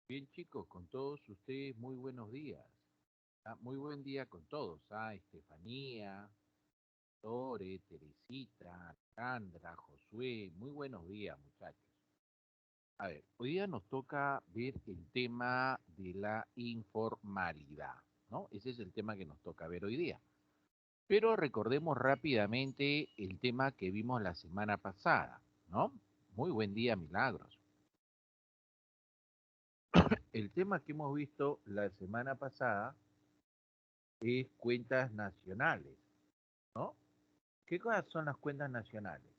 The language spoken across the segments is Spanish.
Bien, chicos, con todos ustedes, muy buenos días. Muy buen día con todos. Estefanía, Tore, Teresita, Alejandra, Josué, muy buenos días, muchachos. A ver, hoy día nos toca ver el tema de la informalidad, ¿no? Ese es el tema que nos toca ver hoy día. Pero recordemos rápidamente el tema que vimos la semana pasada, ¿no? Muy buen día, Milagros. El tema que hemos visto la semana pasada es cuentas nacionales, ¿no? ¿Qué cosas son las cuentas nacionales?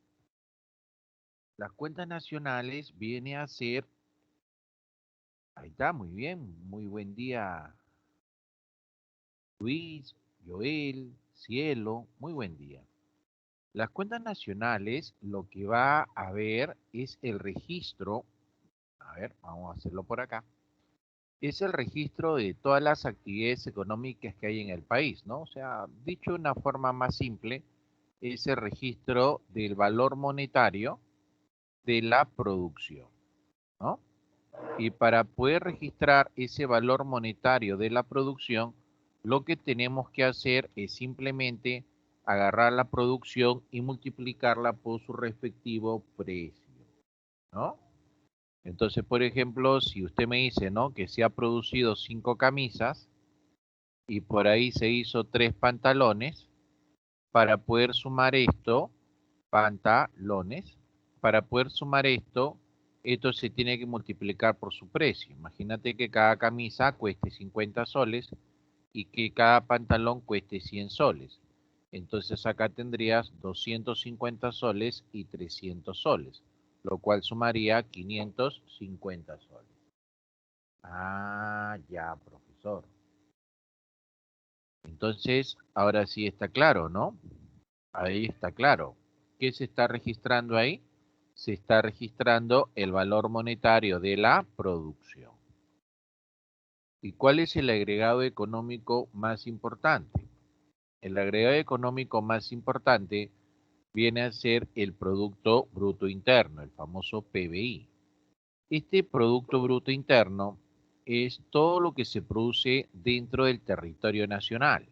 Las cuentas nacionales viene a ser, ahí está, muy bien, muy buen día, Luis, Joel, Cielo, muy buen día. Las cuentas nacionales lo que va a ver es el registro, a ver, vamos a hacerlo por acá, es el registro de todas las actividades económicas que hay en el país, ¿no? O sea, dicho de una forma más simple, es el registro del valor monetario de la producción, ¿no? Y para poder registrar ese valor monetario de la producción, lo que tenemos que hacer es simplemente agarrar la producción y multiplicarla por su respectivo precio, ¿no? Entonces, por ejemplo, si usted me dice, ¿no? Que se ha producido 5 camisas y por ahí se hizo 3 pantalones, para poder sumar esto, pantalones, para poder sumar esto se tiene que multiplicar por su precio. Imagínate que cada camisa cueste 50 soles y que cada pantalón cueste 100 soles. Entonces acá tendrías 250 soles y 300 soles, lo cual sumaría 550 soles. Ah, ya, profesor. Entonces, ahora sí está claro, ¿no? Ahí está claro. ¿Qué se está registrando ahí? Se está registrando el valor monetario de la producción. ¿Y cuál es el agregado económico más importante? El agregado económico más importante viene a ser el Producto Bruto Interno, el famoso PBI. Este Producto Bruto Interno es todo lo que se produce dentro del territorio nacional,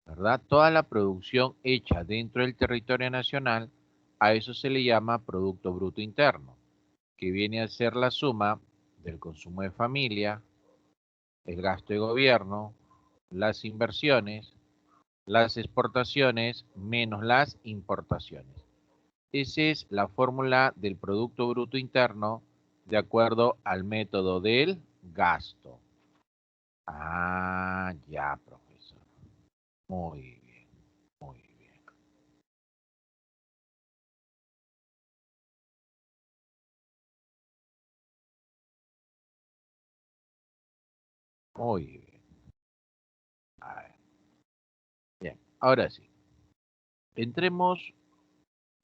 ¿verdad? Toda la producción hecha dentro del territorio nacional, a eso se le llama Producto Bruto Interno, que viene a ser la suma del consumo de familia, el gasto de gobierno, las inversiones, las exportaciones menos las importaciones. Esa es la fórmula del Producto Bruto Interno de acuerdo al método del gasto. Ah, ya, profesor. Muy bien, muy bien. Muy bien. A ver, bien, ahora sí. Entremos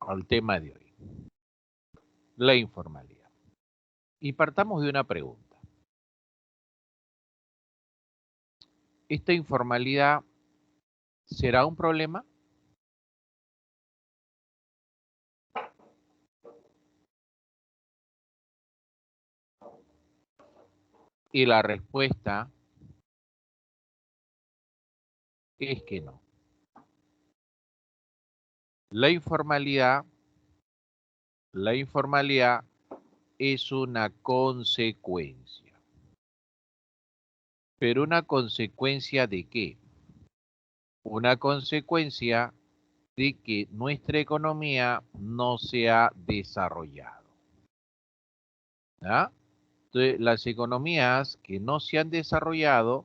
al tema de hoy, la informalidad. Y partamos de una pregunta. ¿Esta informalidad será un problema? Y la respuesta es que no. La informalidad, la informalidad es una consecuencia. ¿Pero una consecuencia de qué? Una consecuencia de que nuestra economía no se ha desarrollado. ¿Ya? Entonces, las economías que no se han desarrollado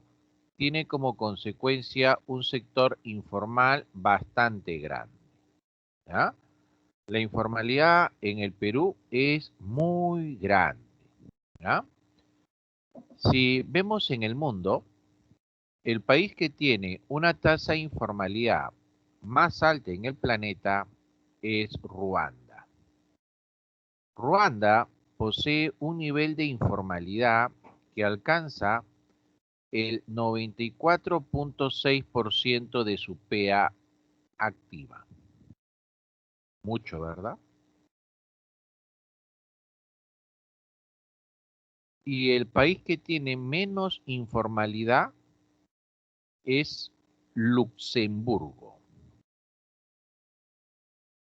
tienen como consecuencia un sector informal bastante grande. ¿Ya? La informalidad en el Perú es muy grande. ¿Ya? Si vemos en el mundo, el país que tiene una tasa de informalidad más alta en el planeta es Ruanda. Ruanda posee un nivel de informalidad que alcanza el 94.6% de su PA activa. Mucho, ¿verdad? Y el país que tiene menos informalidad es Luxemburgo.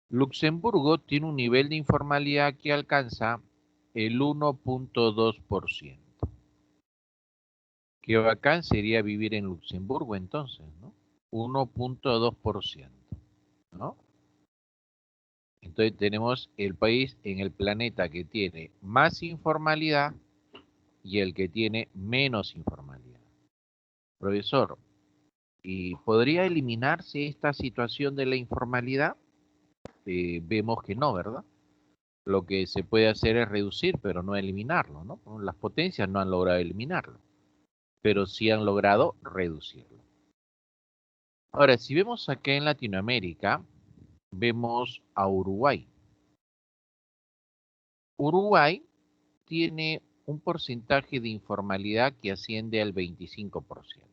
Luxemburgo tiene un nivel de informalidad que alcanza el 1.2%. Qué bacán sería vivir en Luxemburgo entonces, ¿no? 1.2%, ¿no? Entonces tenemos el país en el planeta que tiene más informalidad y el que tiene menos informalidad. Profesor, ¿y podría eliminarse esta situación de la informalidad? Vemos que no, ¿verdad? Lo que se puede hacer es reducir, pero no eliminarlo, ¿no? Las potencias no han logrado eliminarlo, pero sí han logrado reducirlo. Ahora, si vemos acá en Latinoamérica, vemos a Uruguay. Uruguay tiene un porcentaje de informalidad que asciende al 25%.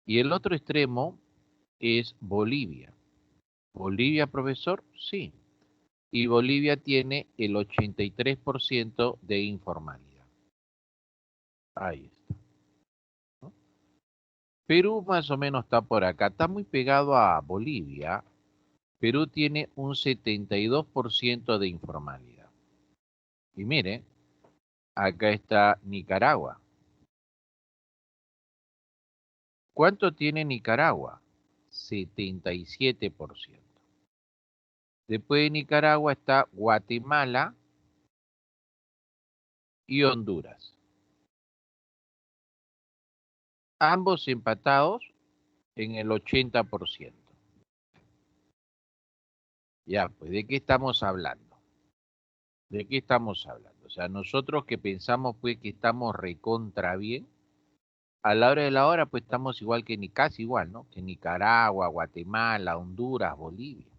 Y el otro extremo es Bolivia. Bolivia, profesor, sí. Y Bolivia tiene el 83% de informalidad. Ahí está, ¿no? Perú más o menos está por acá, está muy pegado a Bolivia. Perú tiene un 72% de informalidad. Y mire, acá está Nicaragua. ¿Cuánto tiene Nicaragua? 77%. Después de Nicaragua está Guatemala y Honduras. Ambos empatados en el 80%. Ya, pues, ¿de qué estamos hablando? ¿De qué estamos hablando? O sea, nosotros que pensamos pues que estamos recontra bien, a la hora de la hora pues estamos igual que ni casi igual, ¿no? Que Nicaragua, Guatemala, Honduras, Bolivia.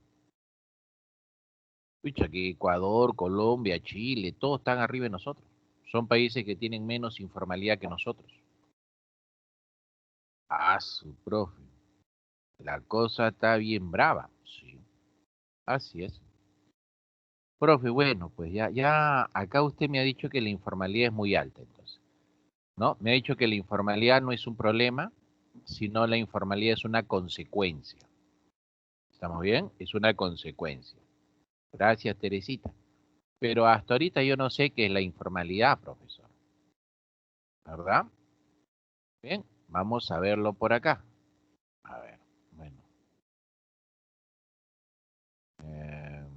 Pucha, que Ecuador, Colombia, Chile, todos están arriba de nosotros. Son países que tienen menos informalidad que nosotros. Ah, su profe. La cosa está bien brava. Sí, así es. Profe, bueno, pues ya acá usted me ha dicho que la informalidad es muy alta, entonces, ¿no? Me ha dicho que la informalidad no es un problema, sino la informalidad es una consecuencia. ¿Estamos bien? Es una consecuencia. Gracias, Teresita. Pero hasta ahorita yo no sé qué es la informalidad, profesor. ¿Verdad? Bien, vamos a verlo por acá. A ver, bueno. eh,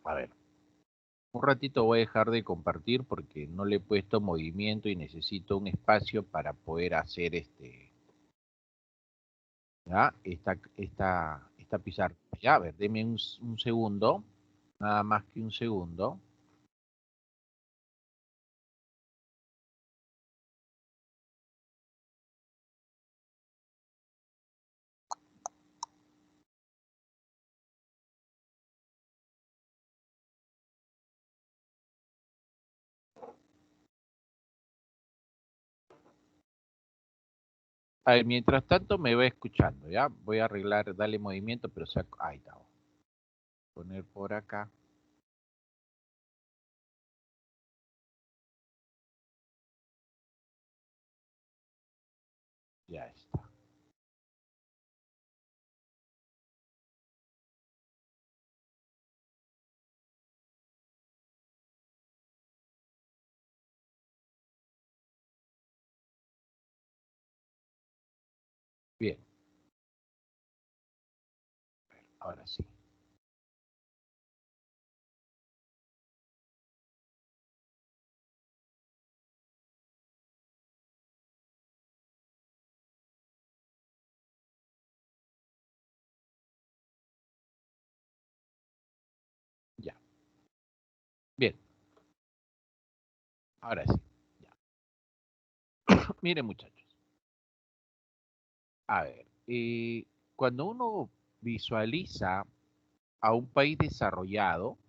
a ver, un ratito voy a dejar de compartir porque no le he puesto movimiento y necesito un espacio para poder hacer ¿ya? Esta pizarra. Ya, a ver, deme un segundo, nada más que un segundo. A ver, mientras tanto me va escuchando, ¿ya? Voy a arreglar, darle movimiento, pero saco, ahí está. Poner por acá, ya está. Bien, ahora sí. Ya, bien, ahora sí. Ya. Miren, muchachos, a ver, cuando uno visualiza a un país desarrollado,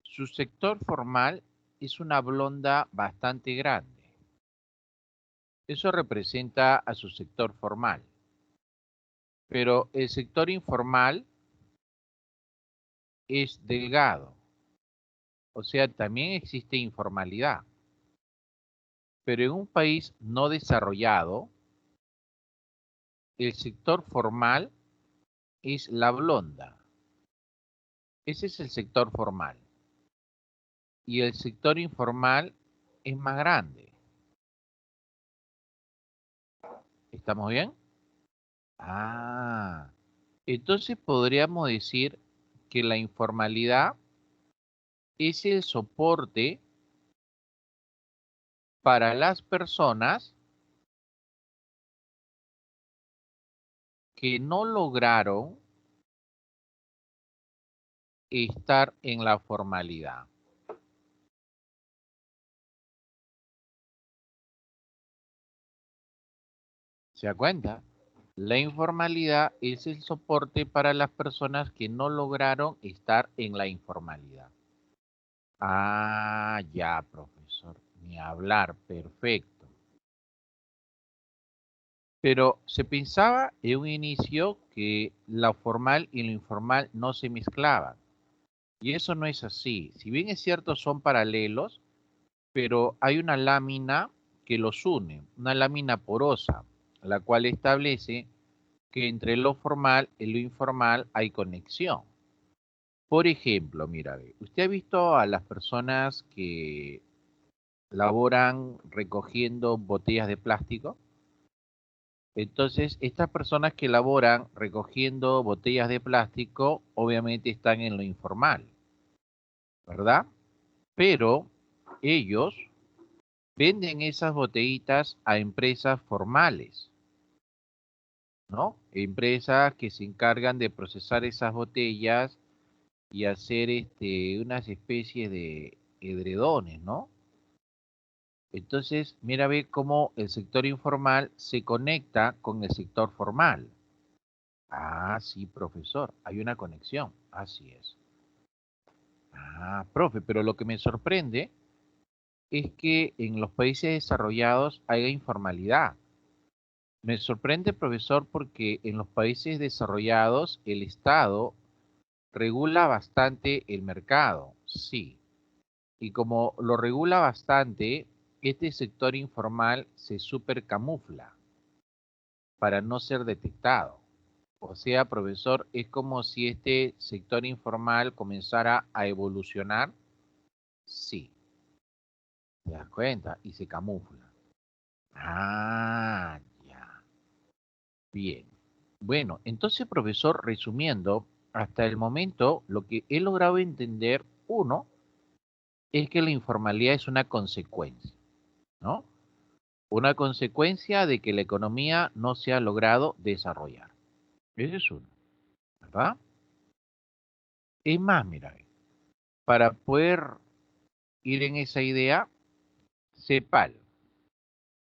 su sector formal es una blonda bastante grande. Eso representa a su sector formal. Pero el sector informal es delgado. O sea, también existe informalidad. Pero en un país no desarrollado, el sector formal es la blonda. Ese es el sector formal. Y el sector informal es más grande. ¿Estamos bien? Ah, entonces podríamos decir que la informalidad es el soporte para las personas que no lograron estar en la formalidad. ¿Se da cuenta? La informalidad es el soporte para las personas que no lograron estar en la informalidad. Ah, ya, profesor. Ni hablar, perfecto. Pero se pensaba en un inicio que lo formal y lo informal no se mezclaban. Y eso no es así. Si bien es cierto, son paralelos, pero hay una lámina que los une, una lámina porosa, la cual establece que entre lo formal y lo informal hay conexión. Por ejemplo, mira, usted ha visto a las personas que laboran recogiendo botellas de plástico. Entonces, estas personas que laboran recogiendo botellas de plástico, obviamente están en lo informal, ¿verdad? Pero ellos venden esas botellitas a empresas formales, ¿no? Empresas que se encargan de procesar esas botellas y hacer unas especies de edredones, ¿no? Entonces, mira, ve cómo el sector informal se conecta con el sector formal. Ah, sí, profesor, hay una conexión. Así es. Ah, profe, pero lo que me sorprende es que en los países desarrollados haya informalidad. Me sorprende, profesor, porque en los países desarrollados el Estado regula bastante el mercado, sí. Y como lo regula bastante, este sector informal se supercamufla para no ser detectado. O sea, profesor, es como si este sector informal comenzara a evolucionar. Sí, te das cuenta, y se camufla. Ah, ya. Bien. Bueno, entonces, profesor, resumiendo, hasta el momento lo que he logrado entender, uno, es que la informalidad es una consecuencia, ¿no? Una consecuencia de que la economía no se ha logrado desarrollar. Ese es uno, ¿verdad? Es más, mira, para poder ir en esa idea, CEPAL.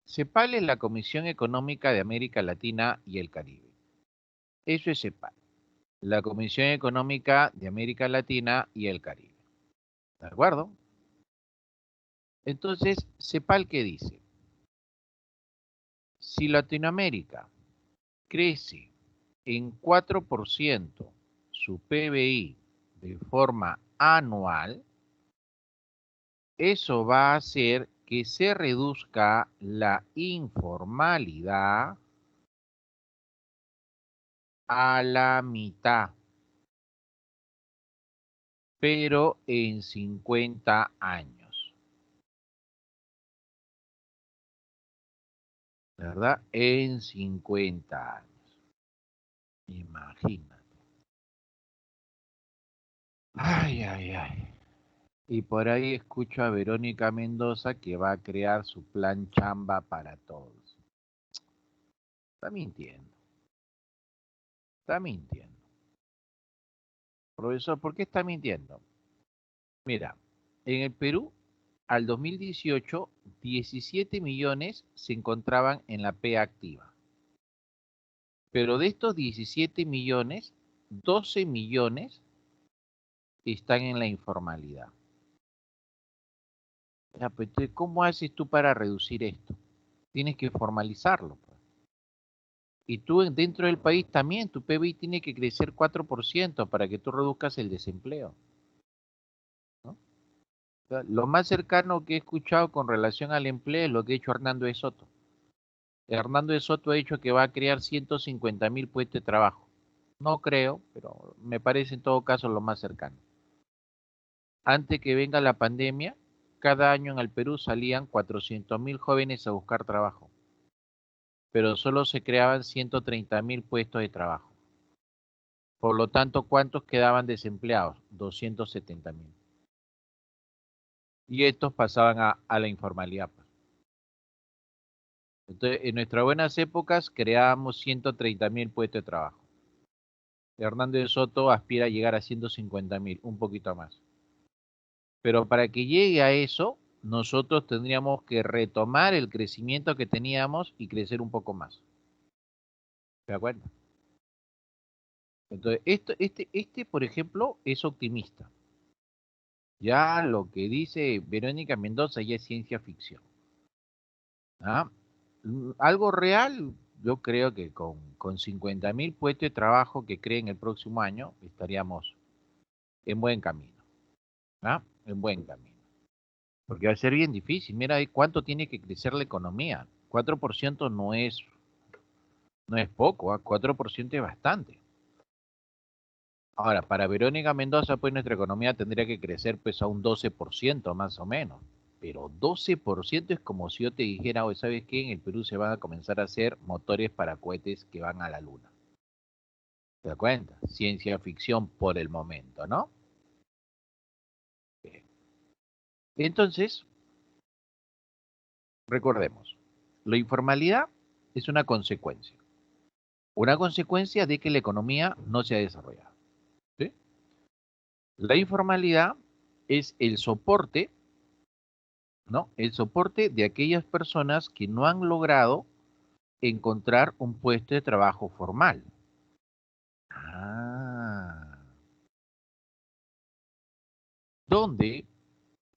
CEPAL es la Comisión Económica de América Latina y el Caribe. Eso es CEPAL, la Comisión Económica de América Latina y el Caribe. ¿De acuerdo? Entonces, CEPAL, ¿qué dice? Si Latinoamérica crece en 4% su PBI de forma anual, eso va a hacer que se reduzca la informalidad a la mitad, pero en 50 años, ¿verdad? En 50 años, imagínate. Ay, ay, ay. Y por ahí escucho a Verónica Mendoza que va a crear su plan chamba para todos. Está mintiendo, está mintiendo. Profesor, ¿por qué está mintiendo? Mira, en el Perú, al 2018, 17 millones se encontraban en la P activa. Pero de estos 17 millones, 12 millones están en la informalidad. Ya, pues, entonces, ¿cómo haces tú para reducir esto? Tienes que formalizarlo, pues. Y tú dentro del país también, tu PBI tiene que crecer 4% para que tú reduzcas el desempleo, ¿no? Lo más cercano que he escuchado con relación al empleo es lo que ha hecho Hernando de Soto. Hernando de Soto ha dicho que va a crear 150.000 puestos de trabajo. No creo, pero me parece en todo caso lo más cercano. Antes que venga la pandemia, cada año en el Perú salían 400.000 jóvenes a buscar trabajo, pero solo se creaban 130.000 puestos de trabajo. Por lo tanto, ¿cuántos quedaban desempleados? 270.000. Y estos pasaban a la informalidad, pues. Entonces, en nuestras buenas épocas creábamos 130.000 puestos de trabajo. Hernando de Soto aspira a llegar a 150.000, un poquito más. Pero para que llegue a eso, nosotros tendríamos que retomar el crecimiento que teníamos y crecer un poco más. ¿De acuerdo? Entonces, por ejemplo, es optimista. Ya lo que dice Verónica Mendoza ya es ciencia ficción. ¿Ah? Algo real, yo creo que con 50.000 puestos de trabajo que creen el próximo año, estaríamos en buen camino. ¿Ah? En buen camino. Porque va a ser bien difícil. Mira ahí cuánto tiene que crecer la economía. 4% no es poco, ¿ah? 4% es bastante. Ahora, para Verónica Mendoza, pues nuestra economía tendría que crecer pues a un 12% más o menos. Pero 12% es como si yo te dijera, oye, ¿sabes qué? En el Perú se van a comenzar a hacer motores para cohetes que van a la luna. ¿Te das cuenta? Ciencia ficción por el momento, ¿no? Bien. Entonces, recordemos, la informalidad es una consecuencia de que la economía no se ha desarrollado. ¿Sí? La informalidad es el soporte, ¿no? El soporte de aquellas personas que no han logrado encontrar un puesto de trabajo formal. Ah, donde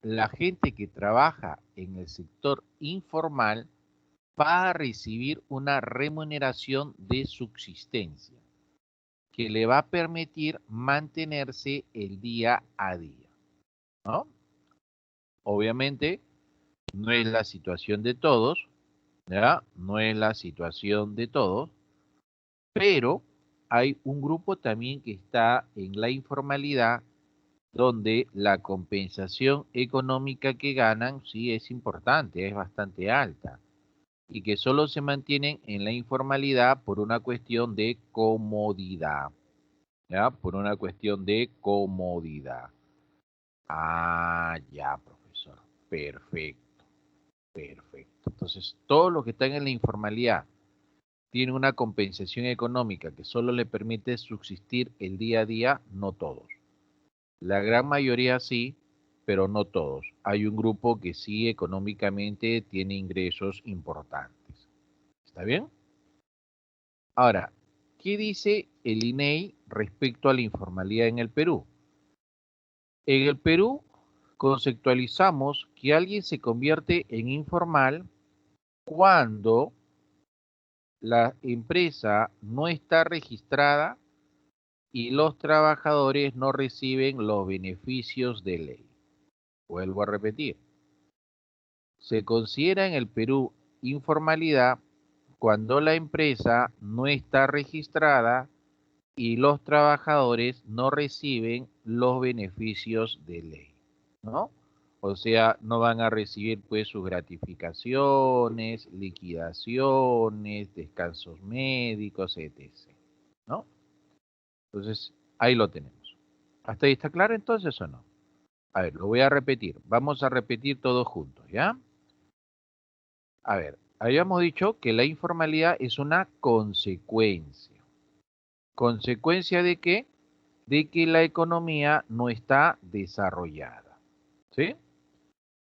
la gente que trabaja en el sector informal va a recibir una remuneración de subsistencia que le va a permitir mantenerse el día a día, ¿no? Obviamente no es la situación de todos, ¿ya? No es la situación de todos, pero hay un grupo también que está en la informalidad donde la compensación económica que ganan sí es importante, es bastante alta, y que solo se mantienen en la informalidad por una cuestión de comodidad, ¿ya? Por una cuestión de comodidad. Ah, ya, profesor. Perfecto, perfecto. Entonces, todos los que están en la informalidad tienen una compensación económica que solo le permite subsistir el día a día, no todos. La gran mayoría sí, pero no todos. Hay un grupo que sí económicamente tiene ingresos importantes. ¿Está bien? Ahora, ¿qué dice el INEI respecto a la informalidad en el Perú? En el Perú conceptualizamos que alguien se convierte en informal cuando la empresa no está registrada y los trabajadores no reciben los beneficios de ley. Vuelvo a repetir, se considera en el Perú informalidad cuando la empresa no está registrada y los trabajadores no reciben los beneficios de ley, ¿no? O sea, no van a recibir pues sus gratificaciones, liquidaciones, descansos médicos, etc., ¿no? Entonces, ahí lo tenemos. ¿Hasta ahí está claro entonces o no? A ver, lo voy a repetir. Vamos a repetir todos juntos, ¿ya? A ver, habíamos dicho que la informalidad es una consecuencia. ¿Consecuencia de qué? De que la economía no está desarrollada. ¿Sí?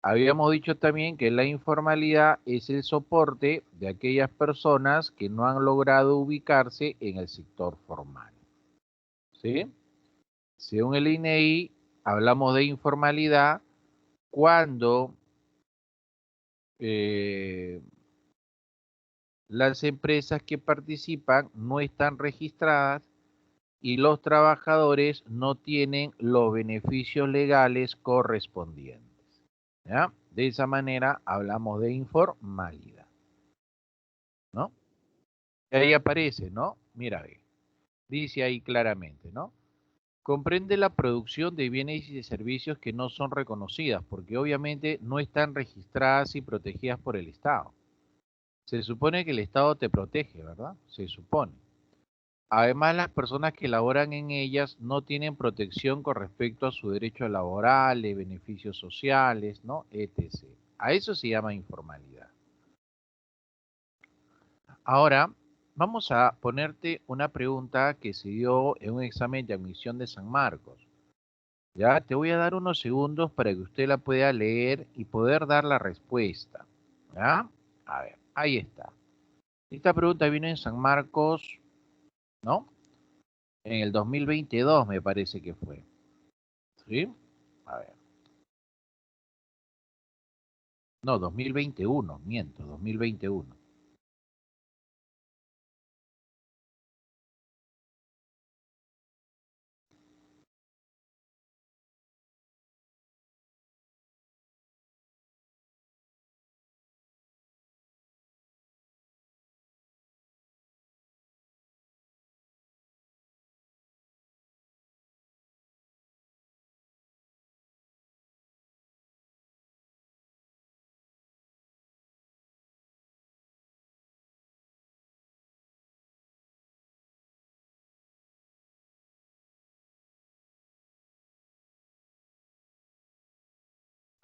Habíamos dicho también que la informalidad es el soporte de aquellas personas que no han logrado ubicarse en el sector formal. ¿Sí? Según el INEI, hablamos de informalidad cuando eh, las empresas que participan no están registradas y los trabajadores no tienen los beneficios legales correspondientes. ¿Ya? De esa manera hablamos de informalidad, ¿no? Y ahí aparece, ¿no? Mira, ve, dice ahí claramente, ¿no? Comprende la producción de bienes y de servicios que no son reconocidas, porque obviamente no están registradas y protegidas por el Estado. Se supone que el Estado te protege, ¿verdad? Se supone. Además, las personas que laboran en ellas no tienen protección con respecto a su derecho laboral, de beneficios sociales, ¿no? etc. A eso se llama informalidad. Ahora, vamos a ponerte una pregunta que se dio en un examen de admisión de San Marcos. Ya, te voy a dar unos segundos para que usted la pueda leer y poder dar la respuesta. ¿Ya? A ver, ahí está. Esta pregunta viene en San Marcos, ¿no? En el 2022 me parece que fue. ¿Sí? A ver. No, 2021, miento, 2021.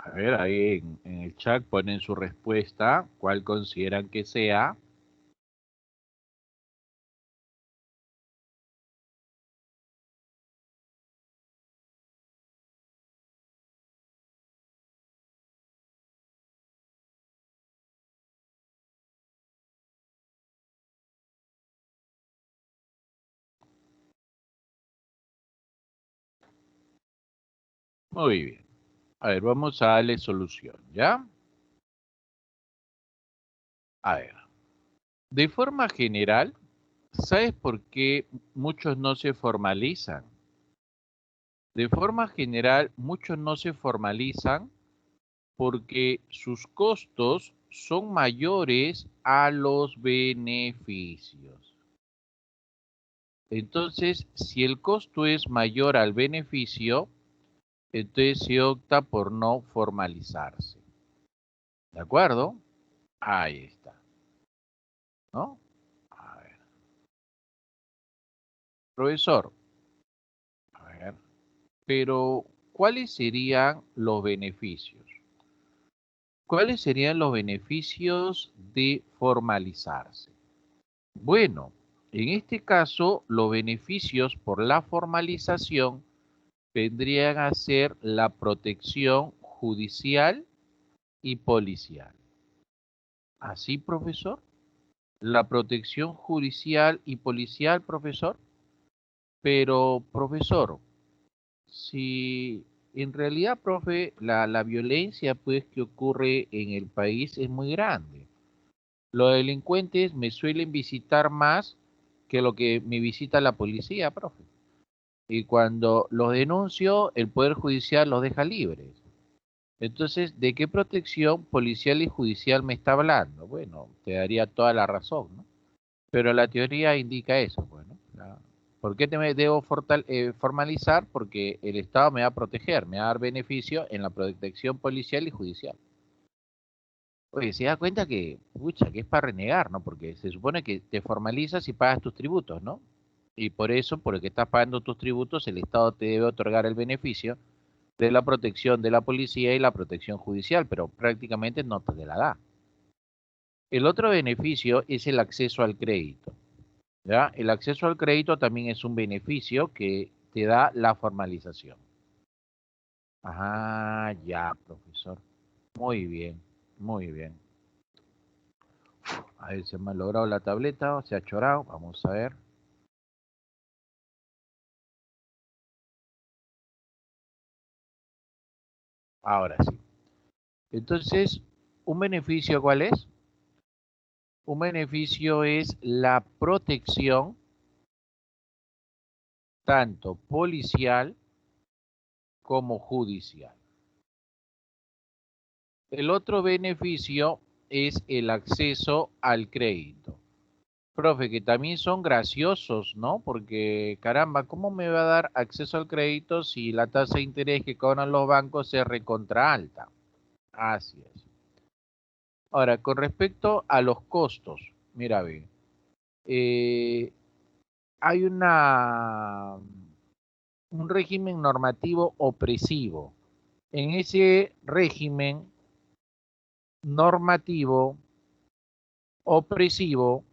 A ver, ahí en el chat ponen su respuesta, cuál consideran que sea. Muy bien. A ver, vamos a darle solución, ¿ya? A ver, de forma general, ¿sabes por qué muchos no se formalizan? De forma general, muchos no se formalizan porque sus costos son mayores a los beneficios. Entonces, si el costo es mayor al beneficio, entonces se opta por no formalizarse. ¿De acuerdo? Ahí está, ¿no? A ver, profesor, a ver, pero ¿cuáles serían los beneficios? ¿Cuáles serían los beneficios de formalizarse? Bueno, en este caso, los beneficios por la formalización vendrían a ser la protección judicial y policial. ¿Así, profesor? La protección judicial y policial, profesor. Pero, profesor, si en realidad, profe, la violencia pues que ocurre en el país es muy grande. Los delincuentes me suelen visitar más que lo que me visita la policía, profe. Y cuando los denuncio, el Poder Judicial los deja libres. Entonces, ¿de qué protección policial y judicial me está hablando? Bueno, te daría toda la razón, ¿no? Pero la teoría indica eso, bueno. ¿Por qué debo formalizar? Porque el Estado me va a proteger, me va a dar beneficio en la protección policial y judicial. Oye, se da cuenta que, pucha, que es para renegar, ¿no? Porque se supone que te formalizas y pagas tus tributos, ¿no? Y por eso, porque estás pagando tus tributos, el Estado te debe otorgar el beneficio de la protección de la policía y la protección judicial, pero prácticamente no te la da. El otro beneficio es el acceso al crédito. ¿Ya? El acceso al crédito también es un beneficio que te da la formalización. Ah, ya, profesor. Muy bien, muy bien. A ver, se me ha logrado la tableta, o se ha chorado. Vamos a ver. Ahora sí. Entonces, ¿un beneficio cuál es? Un beneficio es la protección tanto policial como judicial. El otro beneficio es el acceso al crédito. Profe, que también son graciosos, ¿no? Porque, caramba, ¿cómo me va a dar acceso al crédito si la tasa de interés que cobran los bancos es recontra alta? Así es. Ahora, con respecto a los costos, mira, ve, eh, hay un régimen normativo opresivo. En ese régimen normativo opresivo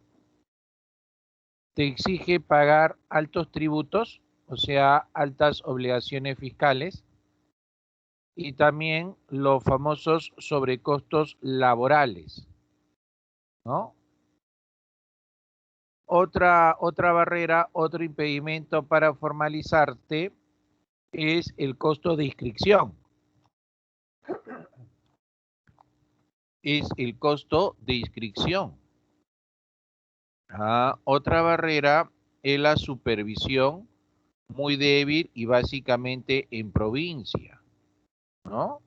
te exige pagar altos tributos, o sea, altas obligaciones fiscales, y también los famosos sobrecostos laborales, ¿no? Otra barrera, otro impedimento para formalizarte es el costo de inscripción. Es el costo de inscripción. Otra barrera es la supervisión muy débil y básicamente en provincia, ¿no?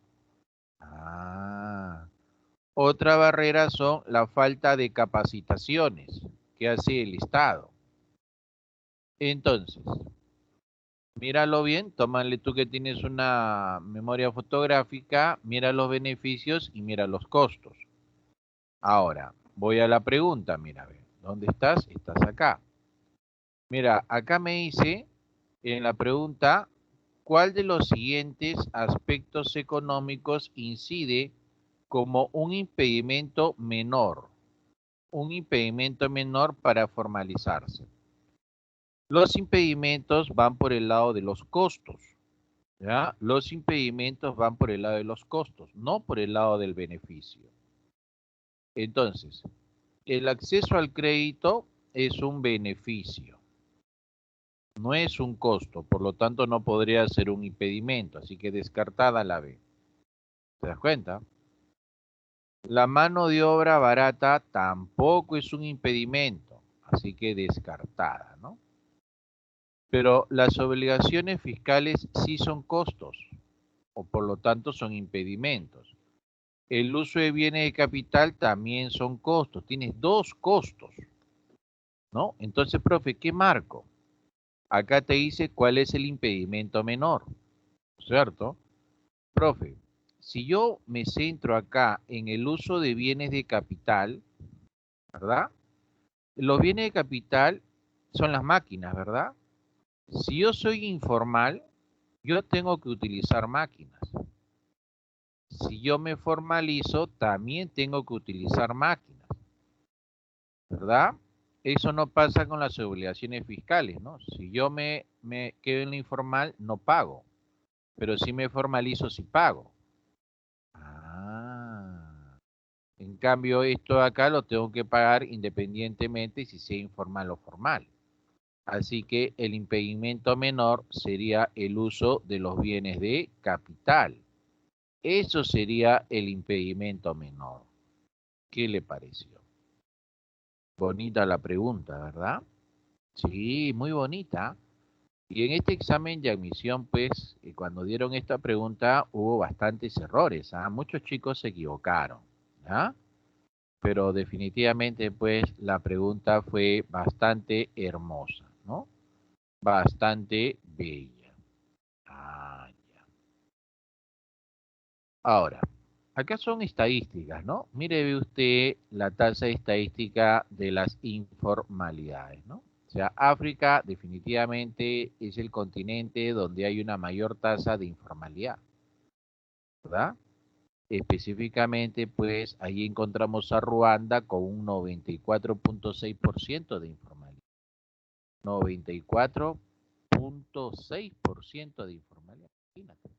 Ah. Otra barrera son la falta de capacitaciones que hace el Estado. Entonces, míralo bien, tómale tú que tienes una memoria fotográfica, mira los beneficios y mira los costos. Ahora, voy a la pregunta, mira, a ver, ¿dónde estás? Estás acá. Mira, acá me dice en la pregunta, ¿cuál de los siguientes aspectos económicos incide como un impedimento menor? Un impedimento menor para formalizarse. Los impedimentos van por el lado de los costos, ¿ya? Los impedimentos van por el lado de los costos, no por el lado del beneficio. Entonces, el acceso al crédito es un beneficio, no es un costo, por lo tanto no podría ser un impedimento, así que descartada la B. ¿Te das cuenta? La mano de obra barata tampoco es un impedimento, así que descartada, ¿no? Pero las obligaciones fiscales sí son costos, o por lo tanto son impedimentos. El uso de bienes de capital también son costos. Tienes dos costos, ¿no? Entonces, profe, ¿qué marco? Acá te dice cuál es el impedimento menor, ¿cierto? Profe, si yo me centro acá en el uso de bienes de capital, ¿verdad? Los bienes de capital son las máquinas, ¿verdad? Si yo soy informal, yo tengo que utilizar máquinas. Si yo me formalizo, también tengo que utilizar máquinas, ¿verdad? Eso no pasa con las obligaciones fiscales, ¿no? Si yo me quedo en lo informal, no pago, pero si me formalizo, sí pago. Ah, en cambio, esto acá lo tengo que pagar independientemente si sea informal o formal. Así que el impedimento menor sería el uso de los bienes de capital. Eso sería el impedimento menor. ¿Qué le pareció? Bonita la pregunta, ¿verdad? Sí, muy bonita. Y en este examen de admisión, pues, cuando dieron esta pregunta, hubo bastantes errores, ¿ah? Muchos chicos se equivocaron, ¿ah? Pero definitivamente, pues, la pregunta fue bastante hermosa, ¿no? Bastante bella. Ah, ya. Ahora, acá son estadísticas, ¿no? Mire ve usted la tasa estadística de las informalidades, ¿no? O sea, África definitivamente es el continente donde hay una mayor tasa de informalidad, ¿verdad? Específicamente, pues, ahí encontramos a Ruanda con un 94.6% de informalidad. 94.6% de informalidad. Imagínate.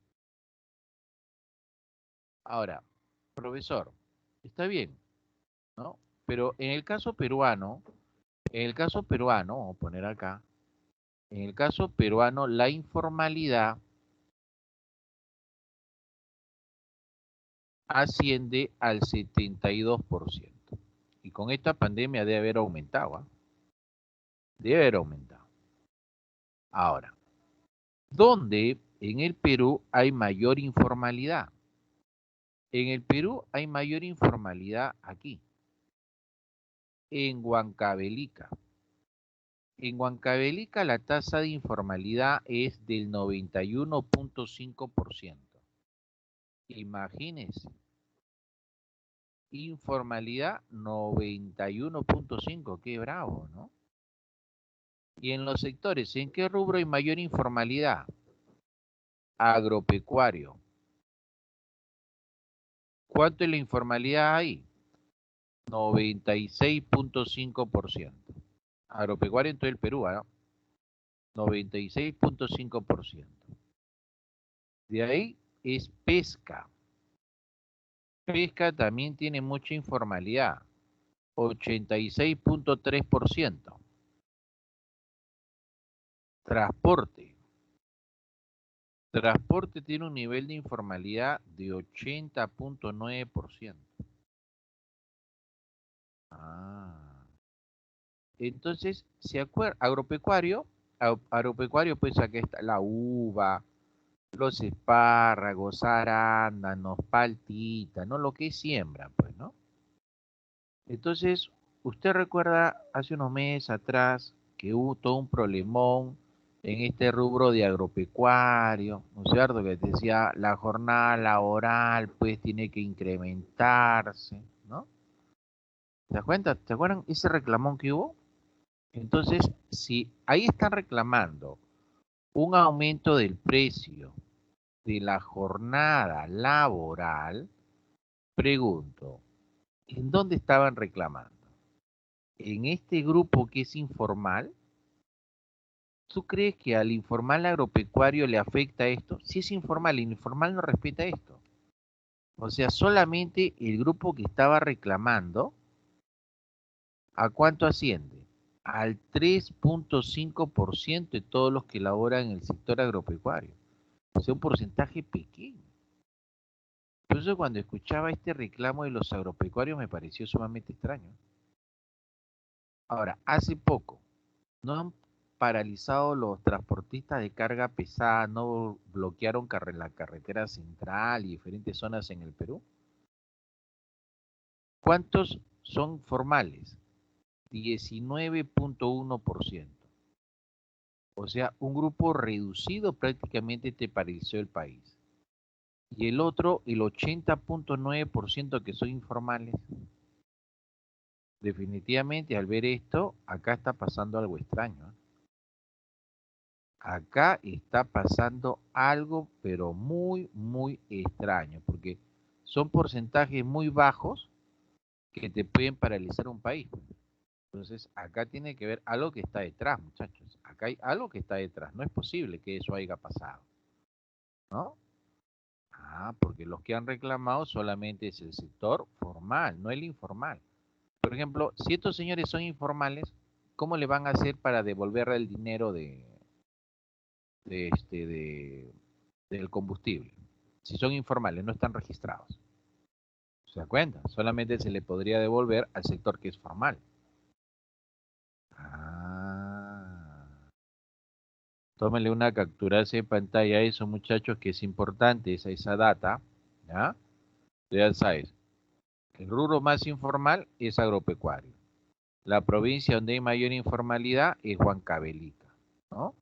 Ahora, profesor, está bien, ¿no? Pero en el caso peruano, vamos a poner acá, en el caso peruano, la informalidad asciende al 72%. Y con esta pandemia debe haber aumentado, ¿ah? Debe haber aumentado. Ahora, ¿dónde en el Perú hay mayor informalidad? En el Perú hay mayor informalidad aquí, en Huancavelica. En Huancavelica la tasa de informalidad es del 91.5%. Imagínense, informalidad 91.5%, qué bravo, ¿no? Y en los sectores, ¿en qué rubro hay mayor informalidad? Agropecuario. ¿Cuánto es la informalidad ahí? 96.5%. Agropecuario en todo el Perú, ¿no? 96.5%. De ahí es pesca. Pesca también tiene mucha informalidad, 86.3%. Transporte. Transporte tiene un nivel de informalidad de 80.9%. Ah. Entonces, ¿se acuerda? Agropecuario, pues aquí está la uva, los espárragos, arándanos, paltita, ¿no? Lo que siembran, pues, ¿no? Entonces, usted recuerda hace unos meses atrás que hubo todo un problemón en este rubro de agropecuario, ¿no es cierto? Que decía la jornada laboral pues tiene que incrementarse, ¿no? ¿Te das cuenta? ¿Te acuerdan ese reclamón que hubo? Entonces, si ahí están reclamando un aumento del precio de la jornada laboral, pregunto, ¿en dónde estaban reclamando? ¿En este grupo que es informal? ¿Tú crees que al informal agropecuario le afecta esto? Si es informal, el informal no respeta esto. O sea, solamente el grupo que estaba reclamando, ¿a cuánto asciende? Al 3.5% de todos los que laboran en el sector agropecuario. O sea, un porcentaje pequeño. Por eso cuando escuchaba este reclamo de los agropecuarios me pareció sumamente extraño. Ahora, hace poco, ¿no han paralizado los transportistas de carga pesada, no bloquearon la carretera central y diferentes zonas en el Perú? ¿Cuántos son formales? 19.1%. O sea, un grupo reducido prácticamente te paralizó el país. Y el otro, el 80.9% que son informales. Definitivamente al ver esto, acá está pasando algo extraño, ¿eh? Acá está pasando algo, pero muy, muy extraño, porque son porcentajes muy bajos que te pueden paralizar un país. Entonces, acá tiene que ver algo que está detrás, muchachos. Acá hay algo que está detrás. No es posible que eso haya pasado, ¿no? Ah, porque los que han reclamado solamente es el sector formal, no el informal. Por ejemplo, si estos señores son informales, ¿cómo le van a hacer para devolver el dinero de este, de, del combustible? Si son informales, no están registrados. ¿Se da cuenta? Solamente se le podría devolver al sector que es formal. Ah. Tómenle una captura de pantalla a eso, muchachos, que es importante esa data. ¿Ya? Ya sabes, el rubro más informal es agropecuario. La provincia donde hay mayor informalidad es Huancavelica, ¿no?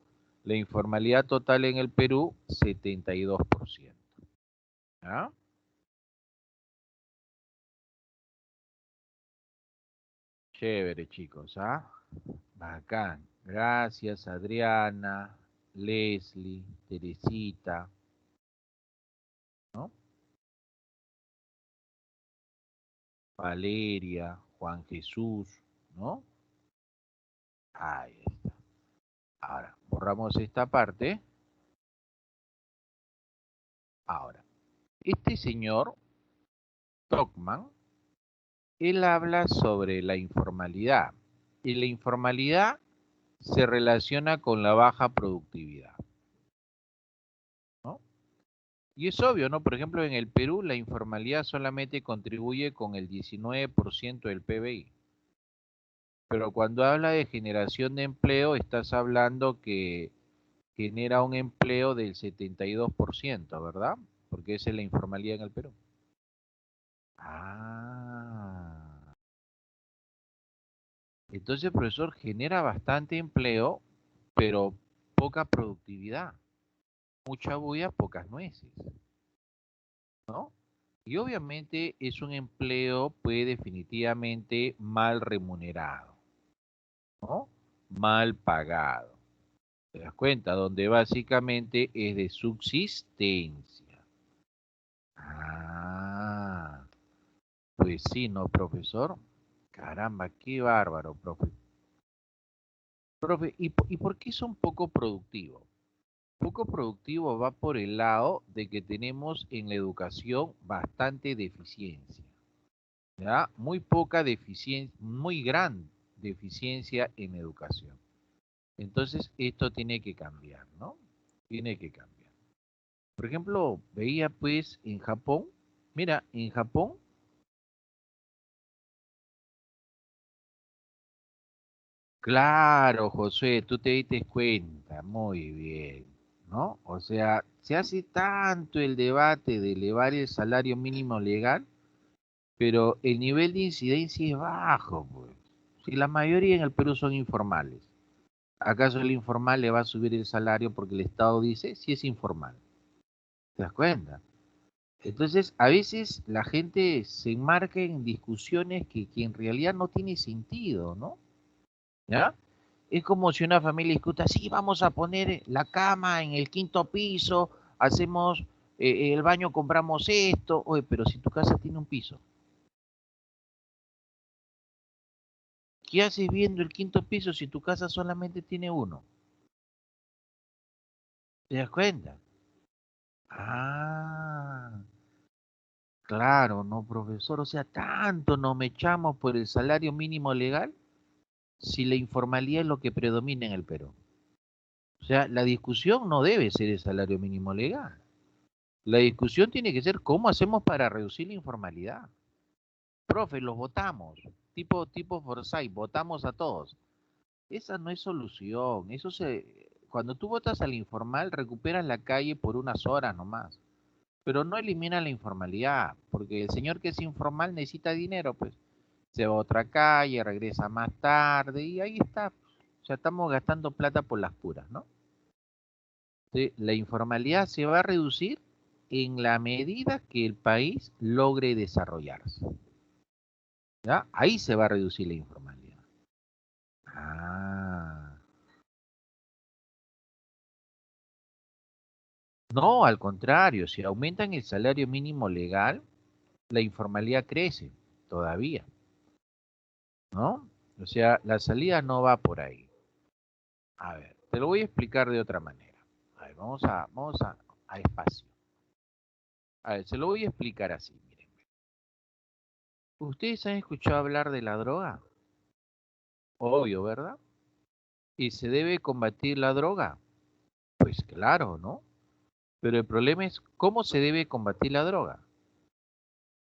La informalidad total en el Perú, 72%. ¿Ya? Chévere, chicos, ¿ah? Bacán. Gracias, Adriana, Leslie, Teresita, ¿no? Valeria, Juan Jesús, ¿no? Ahí está. Ahora, borramos esta parte. Ahora, este señor, Stockman, él habla sobre la informalidad. Y la informalidad se relaciona con la baja productividad, ¿no? Y es obvio, ¿no? Por ejemplo, en el Perú la informalidad solamente contribuye con el 19% del PBI. Pero cuando habla de generación de empleo, estás hablando que genera un empleo del 72%, ¿verdad? Porque esa es la informalidad en el Perú. Ah. Entonces, profesor, genera bastante empleo, pero poca productividad. Mucha bulla, pocas nueces, ¿no? Y obviamente es un empleo, pues definitivamente mal remunerado, ¿no? Mal pagado. ¿Te das cuenta? Donde básicamente es de subsistencia. Ah, pues sí, ¿no, profesor? Caramba, qué bárbaro, profe. Profe, ¿y por qué son poco productivos? Poco productivo va por el lado de que tenemos en la educación bastante deficiencia, ¿ya? Muy poca deficiencia, muy gran deficiencia en educación. Entonces, esto tiene que cambiar, ¿no? Tiene que cambiar. Por ejemplo, veía pues en Japón, mira, en Japón, claro, José, tú te diste cuenta, muy bien, ¿no? O sea, se hace tanto el debate de elevar el salario mínimo legal, pero el nivel de incidencia es bajo, pues. Si la mayoría en el Perú son informales, ¿acaso el informal le va a subir el salario porque el Estado dice si es informal? ¿Te das cuenta? Entonces, a veces la gente se enmarca en discusiones que en realidad no tiene sentido, ¿no? ¿Ya? Es como si una familia discuta, sí, vamos a poner la cama en el quinto piso, hacemos el baño, compramos esto. Oye, pero si tu casa tiene un piso, ¿qué haces viendo el quinto piso si tu casa solamente tiene uno? ¿Te das cuenta? Ah, claro, no, profesor. O sea, tanto nos echamos por el salario mínimo legal si la informalidad es lo que predomina en el Perú. O sea, la discusión no debe ser el salario mínimo legal. La discusión tiene que ser cómo hacemos para reducir la informalidad. Profe, los votamos, tipo Forsyth, votamos a todos. Esa no es solución. Cuando tú votas al informal, recuperas la calle por unas horas nomás. Pero no elimina la informalidad, porque el señor que es informal necesita dinero, pues se va a otra calle, regresa más tarde y ahí está. O sea, estamos gastando plata por las puras, ¿no? Sí, la informalidad se va a reducir en la medida que el país logre desarrollarse. ¿Ya? Ahí se va a reducir la informalidad. Ah. No, al contrario, si aumentan el salario mínimo legal, la informalidad crece todavía, ¿no? O sea, la salida no va por ahí. A ver, te lo voy a explicar de otra manera. A ver, a espacio. A ver, se lo voy a explicar así, miren. ¿Ustedes han escuchado hablar de la droga? Obvio, ¿verdad? ¿Y se debe combatir la droga? Pues claro, ¿no? Pero el problema es cómo se debe combatir la droga,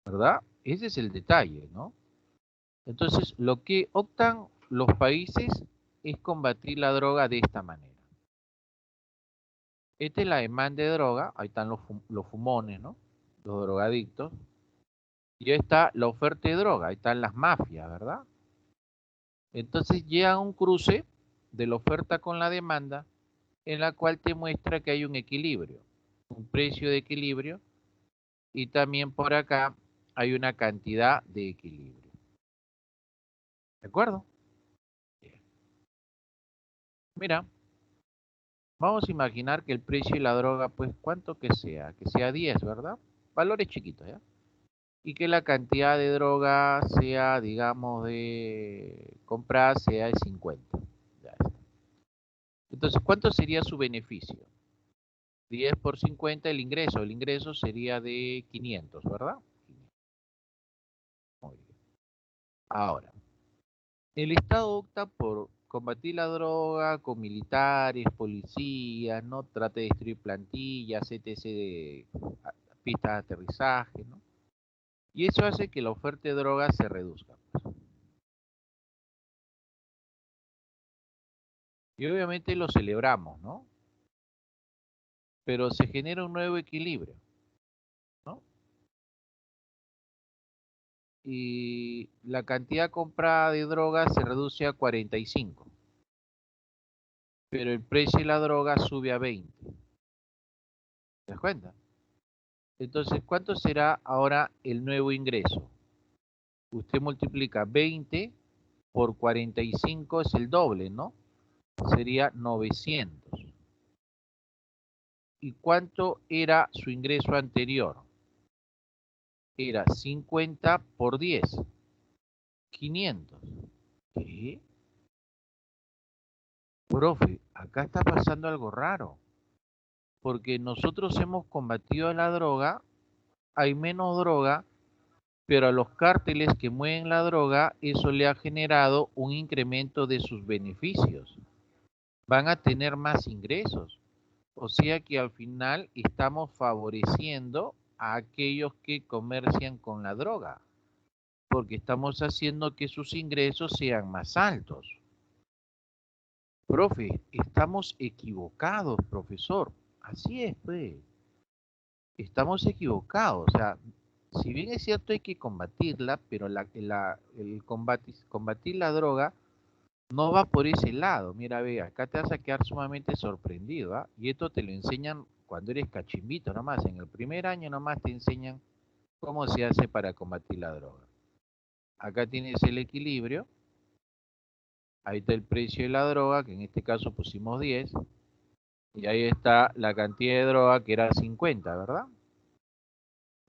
¿verdad? Ese es el detalle, ¿no? Entonces, lo que optan los países es combatir la droga de esta manera. Esta es la demanda de droga, ahí están los fumones, ¿no? Los drogadictos. Y ahí está la oferta de droga, ahí están las mafias, ¿verdad? Entonces llega a un cruce de la oferta con la demanda en la cual te muestra que hay un equilibrio, un precio de equilibrio y también por acá hay una cantidad de equilibrio. ¿De acuerdo? Bien. Mira, vamos a imaginar que el precio de la droga, pues, ¿cuánto que sea 10, ¿verdad? Valores chiquitos, ¿ya? Y que la cantidad de droga sea, digamos, de comprar sea de 50. Ya está. Entonces, ¿cuánto sería su beneficio? 10 por 50 el ingreso sería de 500, ¿verdad? Muy bien. Ahora, el Estado opta por combatir la droga con militares, policías, ¿no? Trata de destruir plantillas, etc. de pistas de aterrizaje, ¿no? Y eso hace que la oferta de droga se reduzca, pues. Y obviamente lo celebramos, ¿no? Pero se genera un nuevo equilibrio, ¿no? y la cantidad comprada de droga se reduce a 45, pero el precio de la droga sube a 20. ¿Te das cuenta? Entonces, ¿cuánto será ahora el nuevo ingreso? Usted multiplica 20 por 45, es el doble, ¿no? Sería 900. ¿Y cuánto era su ingreso anterior? Era 50 por 10, 500. ¿Qué? Profe, acá está pasando algo raro, porque nosotros hemos combatido la droga, hay menos droga, pero a los cárteles que mueven la droga, eso le ha generado un incremento de sus beneficios. Van a tener más ingresos. O sea que al final estamos favoreciendo a aquellos que comercian con la droga, porque estamos haciendo que sus ingresos sean más altos. Profe, estamos equivocados, profesor. Así es, pues. Estamos equivocados. O sea, si bien es cierto hay que combatirla, pero el combatir la droga no va por ese lado. Mira, ve, acá te vas a quedar sumamente sorprendido, ¿ah? Y esto te lo enseñan cuando eres cachimbito nomás. En el primer año nomás te enseñan cómo se hace para combatir la droga. Acá tienes el equilibrio. Ahí está el precio de la droga, que en este caso pusimos 10. Y ahí está la cantidad de droga, que era 50, ¿verdad?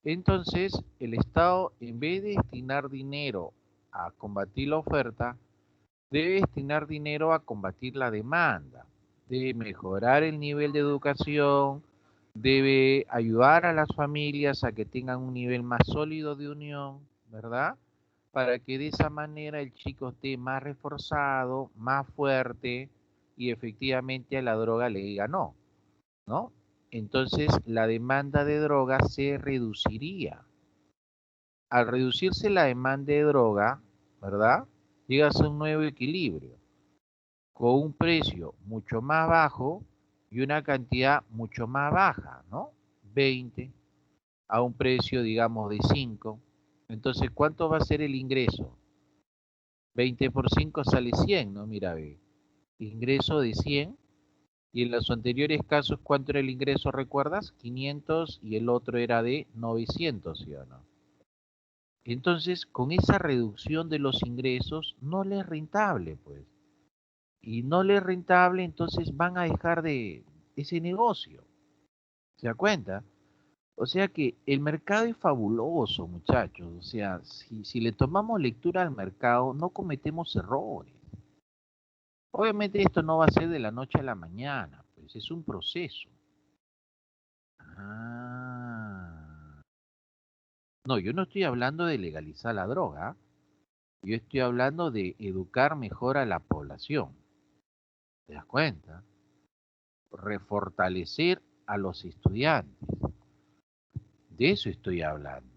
Entonces, el Estado, en vez de destinar dinero a combatir la oferta, debe destinar dinero a combatir la demanda, debe mejorar el nivel de educación, debe ayudar a las familias a que tengan un nivel más sólido de unión, ¿verdad? Para que de esa manera el chico esté más reforzado, más fuerte y efectivamente a la droga le diga no, ¿no? Entonces la demanda de droga se reduciría. Al reducirse la demanda de droga, ¿verdad? Llegas a un nuevo equilibrio, con un precio mucho más bajo y una cantidad mucho más baja, ¿no? 20 a un precio, digamos, de 5. Entonces, ¿cuánto va a ser el ingreso? 20 por 5 sale 100, ¿no? Mira, ve. Ingreso de 100. Y en los anteriores casos, ¿cuánto era el ingreso, recuerdas? 500 y el otro era de 900, ¿sí o no? Entonces, con esa reducción de los ingresos, no le es rentable, pues. Y no le es rentable, entonces van a dejar de ese negocio. ¿Se da cuenta? O sea que el mercado es fabuloso, muchachos. O sea, si le tomamos lectura al mercado, no cometemos errores. Obviamente esto no va a ser de la noche a la mañana, pues es un proceso. Ah. No, yo no estoy hablando de legalizar la droga, yo estoy hablando de educar mejor a la población. ¿Te das cuenta? Refortalecer a los estudiantes. De eso estoy hablando.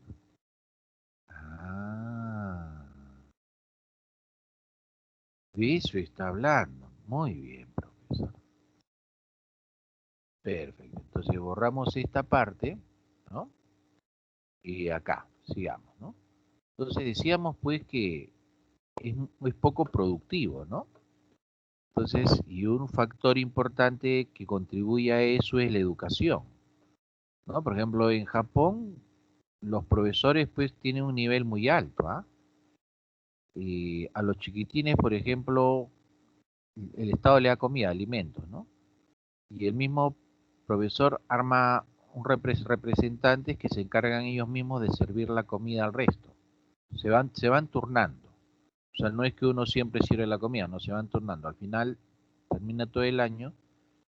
Ah, de eso está hablando. Muy bien, profesor. Perfecto. Entonces borramos esta parte, ¿no? Y acá, sigamos, ¿no? Entonces decíamos pues que es poco productivo, ¿no? Entonces, y un factor importante que contribuye a eso es la educación, ¿no? Por ejemplo, en Japón, los profesores pues tienen un nivel muy alto, ¿ah? Y a los chiquitines, por ejemplo, el Estado le da comida, alimentos, ¿no? Y el mismo profesor arma representantes que se encargan ellos mismos de servir la comida al resto. Se van turnando. O sea, no es que uno siempre sirve la comida, no se van turnando. Al final termina todo el año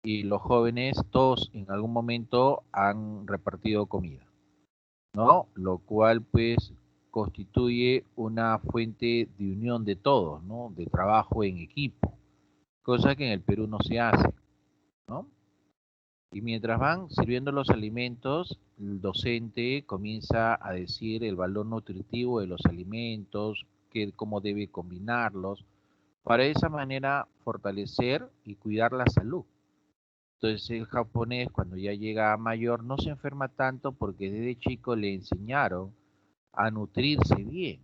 y los jóvenes todos en algún momento han repartido comida, ¿no? Lo cual pues constituye una fuente de unión de todos, ¿no? De trabajo en equipo, cosa que en el Perú no se hace, ¿no? Y mientras van sirviendo los alimentos, el docente comienza a decir el valor nutritivo de los alimentos, cómo debe combinarlos, para de esa manera fortalecer y cuidar la salud. Entonces el japonés cuando ya llega a mayor no se enferma tanto porque desde chico le enseñaron a nutrirse bien.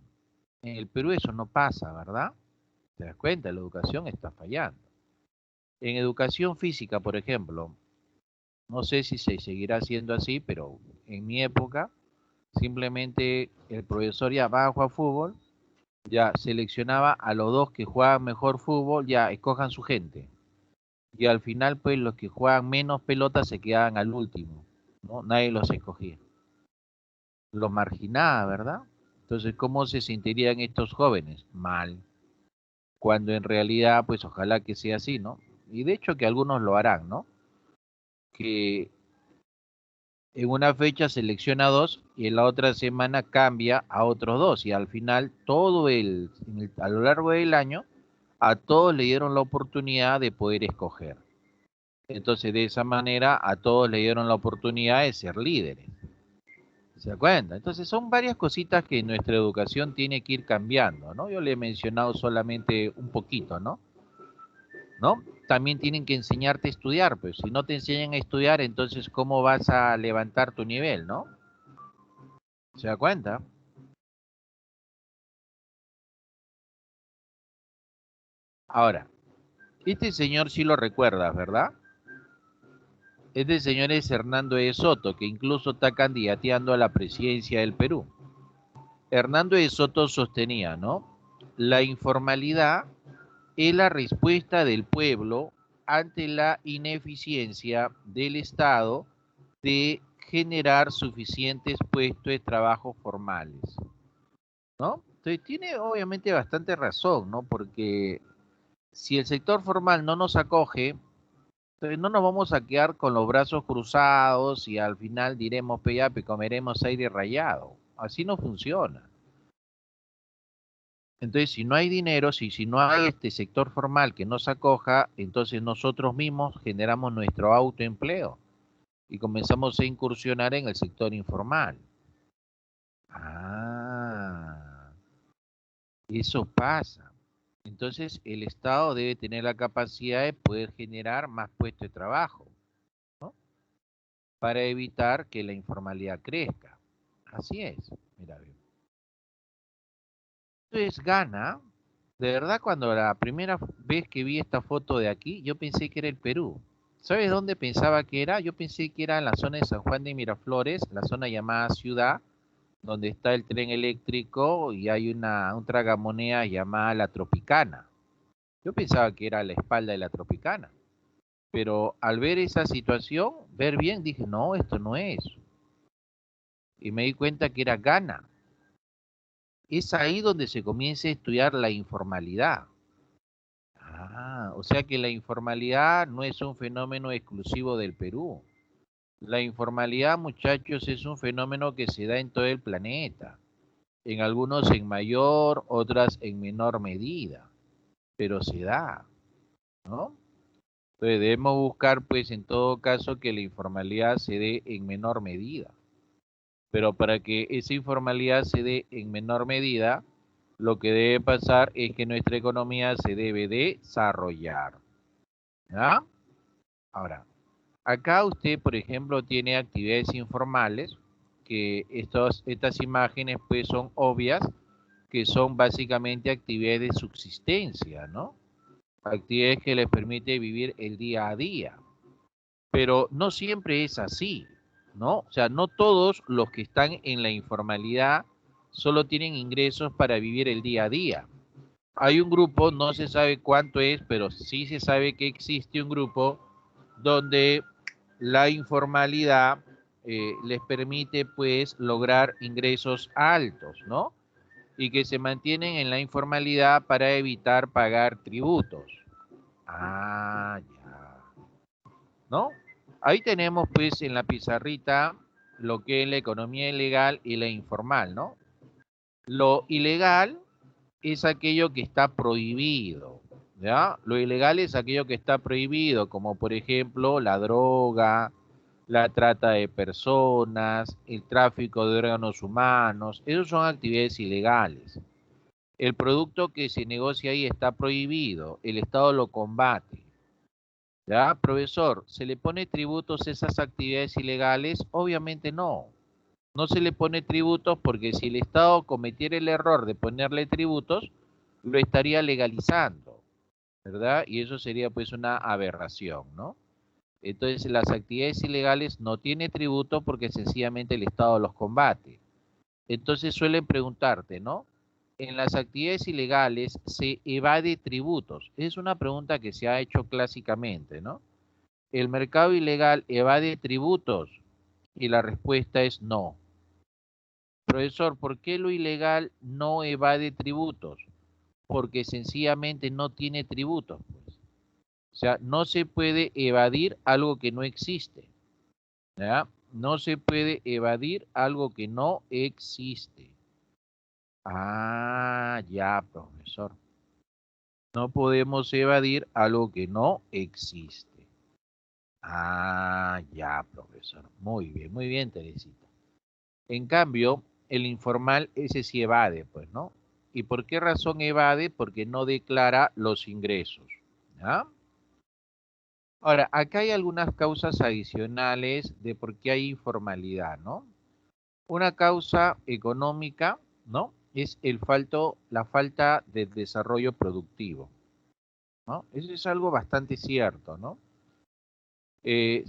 En el Perú eso no pasa, ¿verdad? ¿Te das cuenta? La educación está fallando. En educación física, por ejemplo, no sé si se seguirá haciendo así, pero en mi época, simplemente el profesor ya va a jugar fútbol, ya seleccionaba a los dos que juegan mejor fútbol, ya escojan su gente. Y al final, pues los que juegan menos pelota se quedaban al último, ¿no? Nadie los escogía. Los marginaba, ¿verdad? Entonces, ¿cómo se sentirían estos jóvenes? Mal. Cuando en realidad, pues ojalá que sea así, ¿no? Y de hecho que algunos lo harán, ¿no? Que en una fecha selecciona dos y en la otra semana cambia a otros dos y al final a lo largo del año a todos le dieron la oportunidad de poder escoger. Entonces de esa manera a todos le dieron la oportunidad de ser líderes. ¿Se da cuenta? Entonces son varias cositas que nuestra educación tiene que ir cambiando, ¿no? Yo le he mencionado solamente un poquito, ¿no? También tienen que enseñarte a estudiar, pues si no te enseñan a estudiar, entonces ¿cómo vas a levantar tu nivel, no? ¿Se da cuenta? Ahora, este señor sí lo recuerdas, ¿verdad? Este señor es Hernando E. Soto, que incluso está candidateando a la presidencia del Perú. Hernando E. Soto sostenía, ¿no? La informalidad es la respuesta del pueblo ante la ineficiencia del Estado de generar suficientes puestos de trabajo formales, ¿no? Entonces tiene obviamente bastante razón, ¿no? Porque si el sector formal no nos acoge, entonces no nos vamos a quedar con los brazos cruzados y al final diremos, peyape, comeremos aire rayado. Así no funciona. Entonces, si no hay dinero, si no hay este sector formal que nos acoja, entonces nosotros mismos generamos nuestro autoempleo y comenzamos a incursionar en el sector informal. Ah, eso pasa. Entonces, el Estado debe tener la capacidad de poder generar más puestos de trabajo, ¿no? Para evitar que la informalidad crezca. Así es. Mira, entonces gana. De verdad, cuando la primera vez que vi esta foto de aquí, yo pensé que era el Perú. ¿Sabes dónde pensaba que era? Yo pensé que era en la zona de San Juan de Miraflores, la zona llamada Ciudad, donde está el tren eléctrico y hay un tragamoneda llamada La Tropicana. Yo pensaba que era la espalda de La Tropicana, pero al ver esa situación, ver bien, dije, no, esto no es. Y me di cuenta que era Ghana. Es ahí donde se comienza a estudiar la informalidad. Ah, o sea que la informalidad no es un fenómeno exclusivo del Perú. La informalidad, muchachos, es un fenómeno que se da en todo el planeta. En algunos en mayor, otras en menor medida, pero se da, ¿no? Entonces debemos buscar, pues, en todo caso, que la informalidad se dé en menor medida. Pero para que esa informalidad se dé en menor medida, lo que debe pasar es que nuestra economía se debe desarrollar. ¿Ya? Ahora, acá usted, por ejemplo, tiene actividades informales, que estas imágenes pues son obvias, que son básicamente actividades de subsistencia, ¿no? Actividades que les permite vivir el día a día. Pero no siempre es así, ¿no? O sea, no todos los que están en la informalidad solo tienen ingresos para vivir el día a día. Hay un grupo, no se sabe cuánto es, pero sí se sabe que existe un grupo donde la informalidad les permite pues lograr ingresos altos, ¿no? Y que se mantienen en la informalidad para evitar pagar tributos. Ah, ya. ¿No? Ahí tenemos pues en la pizarrita lo que es la economía ilegal y la informal, ¿no? Lo ilegal es aquello que está prohibido, ¿ya? Lo ilegal es aquello que está prohibido, como por ejemplo la droga, la trata de personas, el tráfico de órganos humanos, esos son actividades ilegales. El producto que se negocia ahí está prohibido, el Estado lo combate. ¿Ya, profesor? ¿Se le pone tributos a esas actividades ilegales? Obviamente no. No se le pone tributos porque si el Estado cometiera el error de ponerle tributos, lo estaría legalizando, ¿verdad? Y eso sería pues una aberración, ¿no? Entonces las actividades ilegales no tienen tributo porque sencillamente el Estado los combate. Entonces suelen preguntarte, ¿no? En las actividades ilegales se evade tributos. Es una pregunta que se ha hecho clásicamente, ¿no? ¿El mercado ilegal evade tributos? Y la respuesta es no. Profesor, ¿por qué lo ilegal no evade tributos? Porque sencillamente no tiene tributos, pues. O sea, no se puede evadir algo que no existe, ¿ya? No se puede evadir algo que no existe. Ah, ya, profesor. No podemos evadir algo que no existe. Ah, ya, profesor. Muy bien, Teresita. En cambio, el informal, ese sí evade, pues, ¿no? ¿Y por qué razón evade? Porque no declara los ingresos, ¿ya? Ahora, acá hay algunas causas adicionales de por qué hay informalidad, ¿no? Una causa económica, ¿no? Es la falta de desarrollo productivo, ¿no? Eso es algo bastante cierto, ¿no? Eh,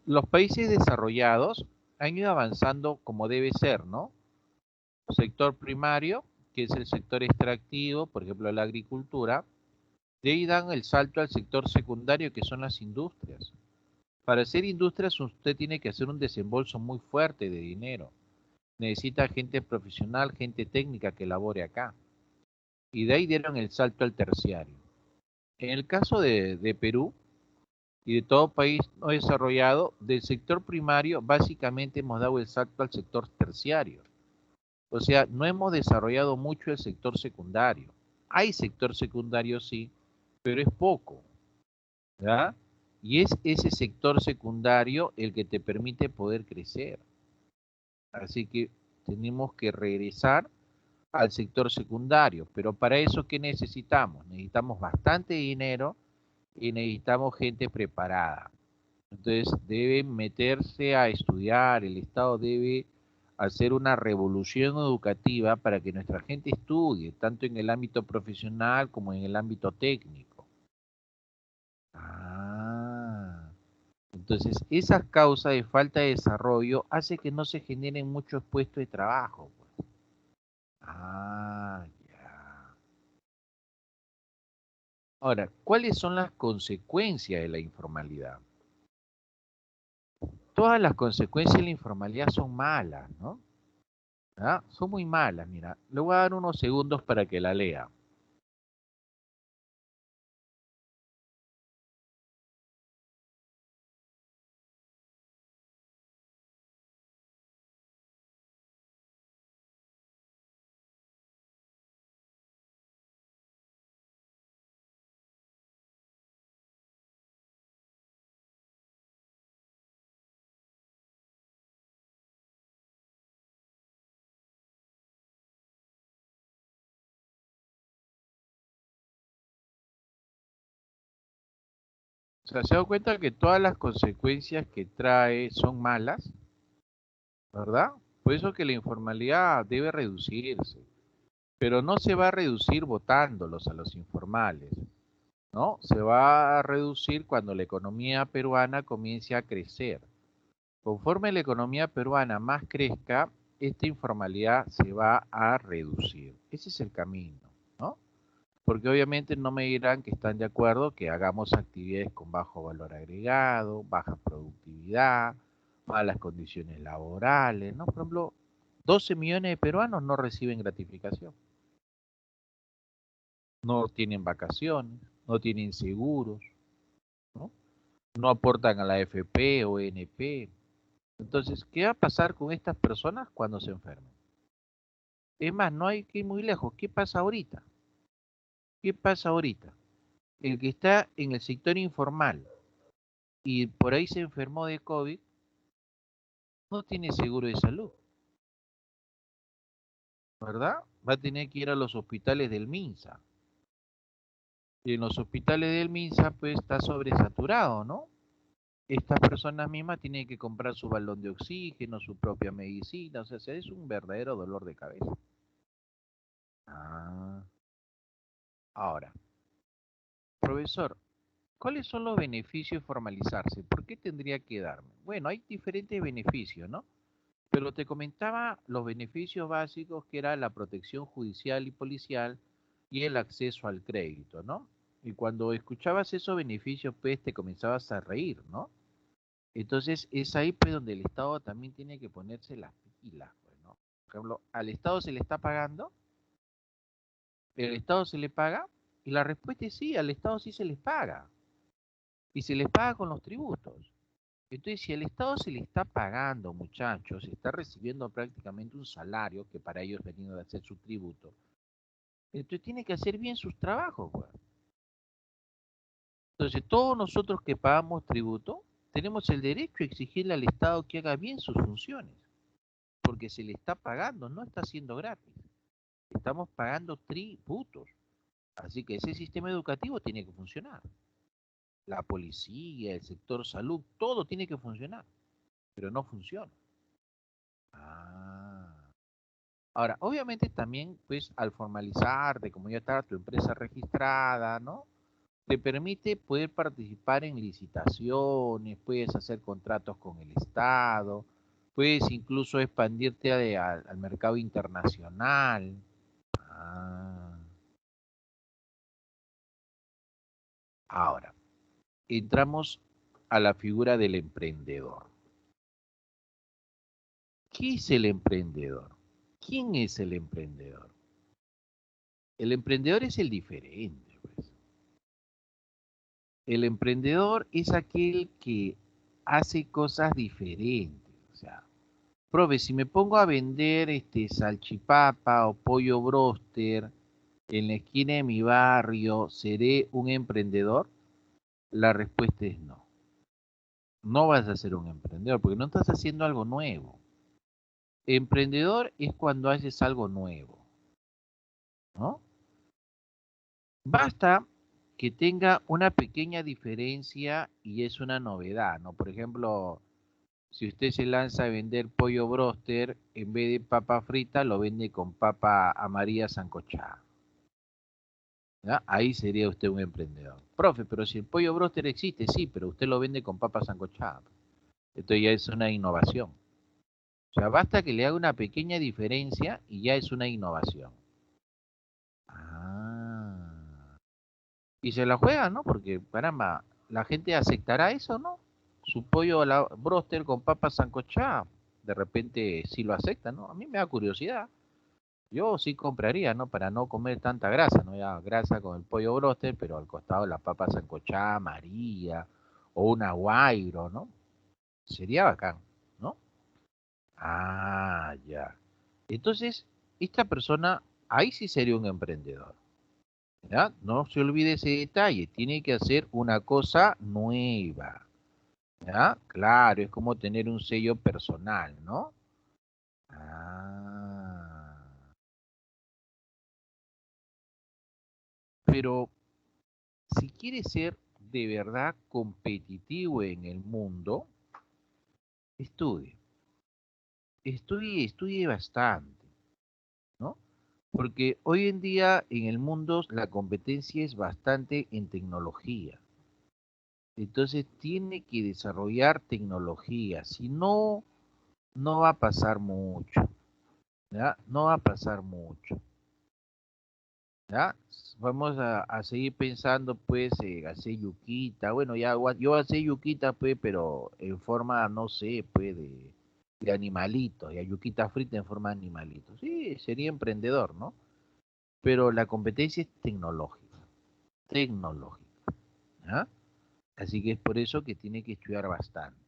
los países desarrollados han ido avanzando como debe ser, ¿no? Sector primario, que es el sector extractivo, por ejemplo, la agricultura, de ahí dan el salto al sector secundario, que son las industrias. Para hacer industrias usted tiene que hacer un desembolso muy fuerte de dinero. Necesita gente profesional, gente técnica que labore acá. Y de ahí dieron el salto al terciario. En el caso de Perú y de todo país no desarrollado, del sector primario básicamente hemos dado el salto al sector terciario. O sea, no hemos desarrollado mucho el sector secundario. Hay sector secundario, sí, pero es poco, ¿verdad? Y es ese sector secundario el que te permite poder crecer. Así que tenemos que regresar al sector secundario. Pero para eso, ¿qué necesitamos? Necesitamos bastante dinero y necesitamos gente preparada. Entonces deben meterse a estudiar, el Estado debe hacer una revolución educativa para que nuestra gente estudie, tanto en el ámbito profesional como en el ámbito técnico. Ah, entonces esas causas de falta de desarrollo hace que no se generen muchos puestos de trabajo, pues. Ah, ya. Ahora, ¿cuáles son las consecuencias de la informalidad? Todas las consecuencias de la informalidad son malas, ¿no? ¿Ah? Son muy malas, mira. Le voy a dar unos segundos para que la lea. O sea, se da cuenta que todas las consecuencias que trae son malas, ¿verdad? Por eso que la informalidad debe reducirse, pero no se va a reducir votándolos a los informales, ¿no? Se va a reducir cuando la economía peruana comience a crecer. Conforme la economía peruana más crezca, esta informalidad se va a reducir. Ese es el camino, ¿no? Porque obviamente no me dirán que están de acuerdo que hagamos actividades con bajo valor agregado, baja productividad, malas condiciones laborales, ¿no? Por ejemplo, 12 millones de peruanos no reciben gratificación, no tienen vacaciones, no tienen seguros, ¿no? No aportan a la AFP o NP. Entonces, ¿qué va a pasar con estas personas cuando se enfermen? Es más, no hay que ir muy lejos. ¿Qué pasa ahorita? ¿Qué pasa ahorita? El que está en el sector informal y por ahí se enfermó de COVID, no tiene seguro de salud, ¿verdad? Va a tener que ir a los hospitales del MINSA. Y en los hospitales del MINSA, pues está sobresaturado, ¿no? Estas personas mismas tienen que comprar su balón de oxígeno, su propia medicina, o sea, es un verdadero dolor de cabeza. Ah, ahora, profesor, ¿cuáles son los beneficios de formalizarse? ¿Por qué tendría que darme? Bueno, hay diferentes beneficios, ¿no? Pero te comentaba los beneficios básicos que era la protección judicial y policial y el acceso al crédito, ¿no? Y cuando escuchabas esos beneficios, pues te comenzabas a reír, ¿no? Entonces es ahí pues donde el Estado también tiene que ponerse las pilas, pues, ¿no? Por ejemplo, al Estado se le está pagando, el Estado se le paga, y la respuesta es sí, al Estado sí se les paga, y se les paga con los tributos. Entonces, si al Estado se le está pagando, muchachos, se está recibiendo prácticamente un salario que para ellos venido de hacer su tributo, entonces tiene que hacer bien sus trabajos, pues. Entonces, todos nosotros que pagamos tributo, tenemos el derecho a exigirle al Estado que haga bien sus funciones, porque se le está pagando, no está siendo gratis. Estamos pagando tributos. Así que ese sistema educativo tiene que funcionar. La policía, el sector salud, todo tiene que funcionar, pero no funciona. Ah. Ahora, obviamente también, pues, al formalizarte, como ya está tu empresa registrada, ¿no? Te permite poder participar en licitaciones, puedes hacer contratos con el Estado, puedes incluso expandirte al mercado internacional. Ah. Ahora, entramos a la figura del emprendedor. ¿Qué es el emprendedor? ¿Quién es el emprendedor? El emprendedor es el diferente, pues. El emprendedor es aquel que hace cosas diferentes. O sea, profe, si me pongo a vender salchipapa o pollo broster en la esquina de mi barrio, ¿seré un emprendedor? La respuesta es no. No vas a ser un emprendedor porque no estás haciendo algo nuevo. Emprendedor es cuando haces algo nuevo, ¿no? Basta que tenga una pequeña diferencia y es una novedad, ¿no? Por ejemplo, si usted se lanza a vender pollo broster, en vez de papa frita, lo vende con papa amarilla sancochada. ¿Ya? Ahí sería usted un emprendedor. Profe, pero si el pollo broster existe, sí, pero usted lo vende con papa sancochada. Esto ya es una innovación. O sea, basta que le haga una pequeña diferencia y ya es una innovación. Ah. Y se la juegan, ¿no? Porque, caramba, la gente aceptará eso, ¿no? Su pollo a la broster con papa sancochada, de repente sí lo acepta, ¿no? A mí me da curiosidad. Yo sí compraría, ¿no? Para no comer tanta grasa, ¿no? Ya grasa con el pollo broster, pero al costado la papa sancochada, María, o una guairo, ¿no? Sería bacán, ¿no? Ah, ya. Entonces, esta persona, ahí sí sería un emprendedor. ¿Ya? No se olvide ese detalle, tiene que hacer una cosa nueva, ¿ya? Claro, es como tener un sello personal, ¿no? Ah, pero si quiere ser de verdad competitivo en el mundo, estudie, estudie bastante, ¿no? Porque hoy en día en el mundo la competencia es bastante en tecnología. Entonces tiene que desarrollar tecnología, si no, no va a pasar mucho, ¿ya? No va a pasar mucho, ¿ya? Vamos a seguir pensando, pues, hacer yuquita. Bueno, ya yo hacer yuquita, pues, pero en forma, no sé, pues, de animalito, ya yuquita frita en forma de animalito. Sí, sería emprendedor, ¿no? Pero la competencia es tecnológica, tecnológica, ¿ya? Así que es por eso que tiene que estudiar bastante,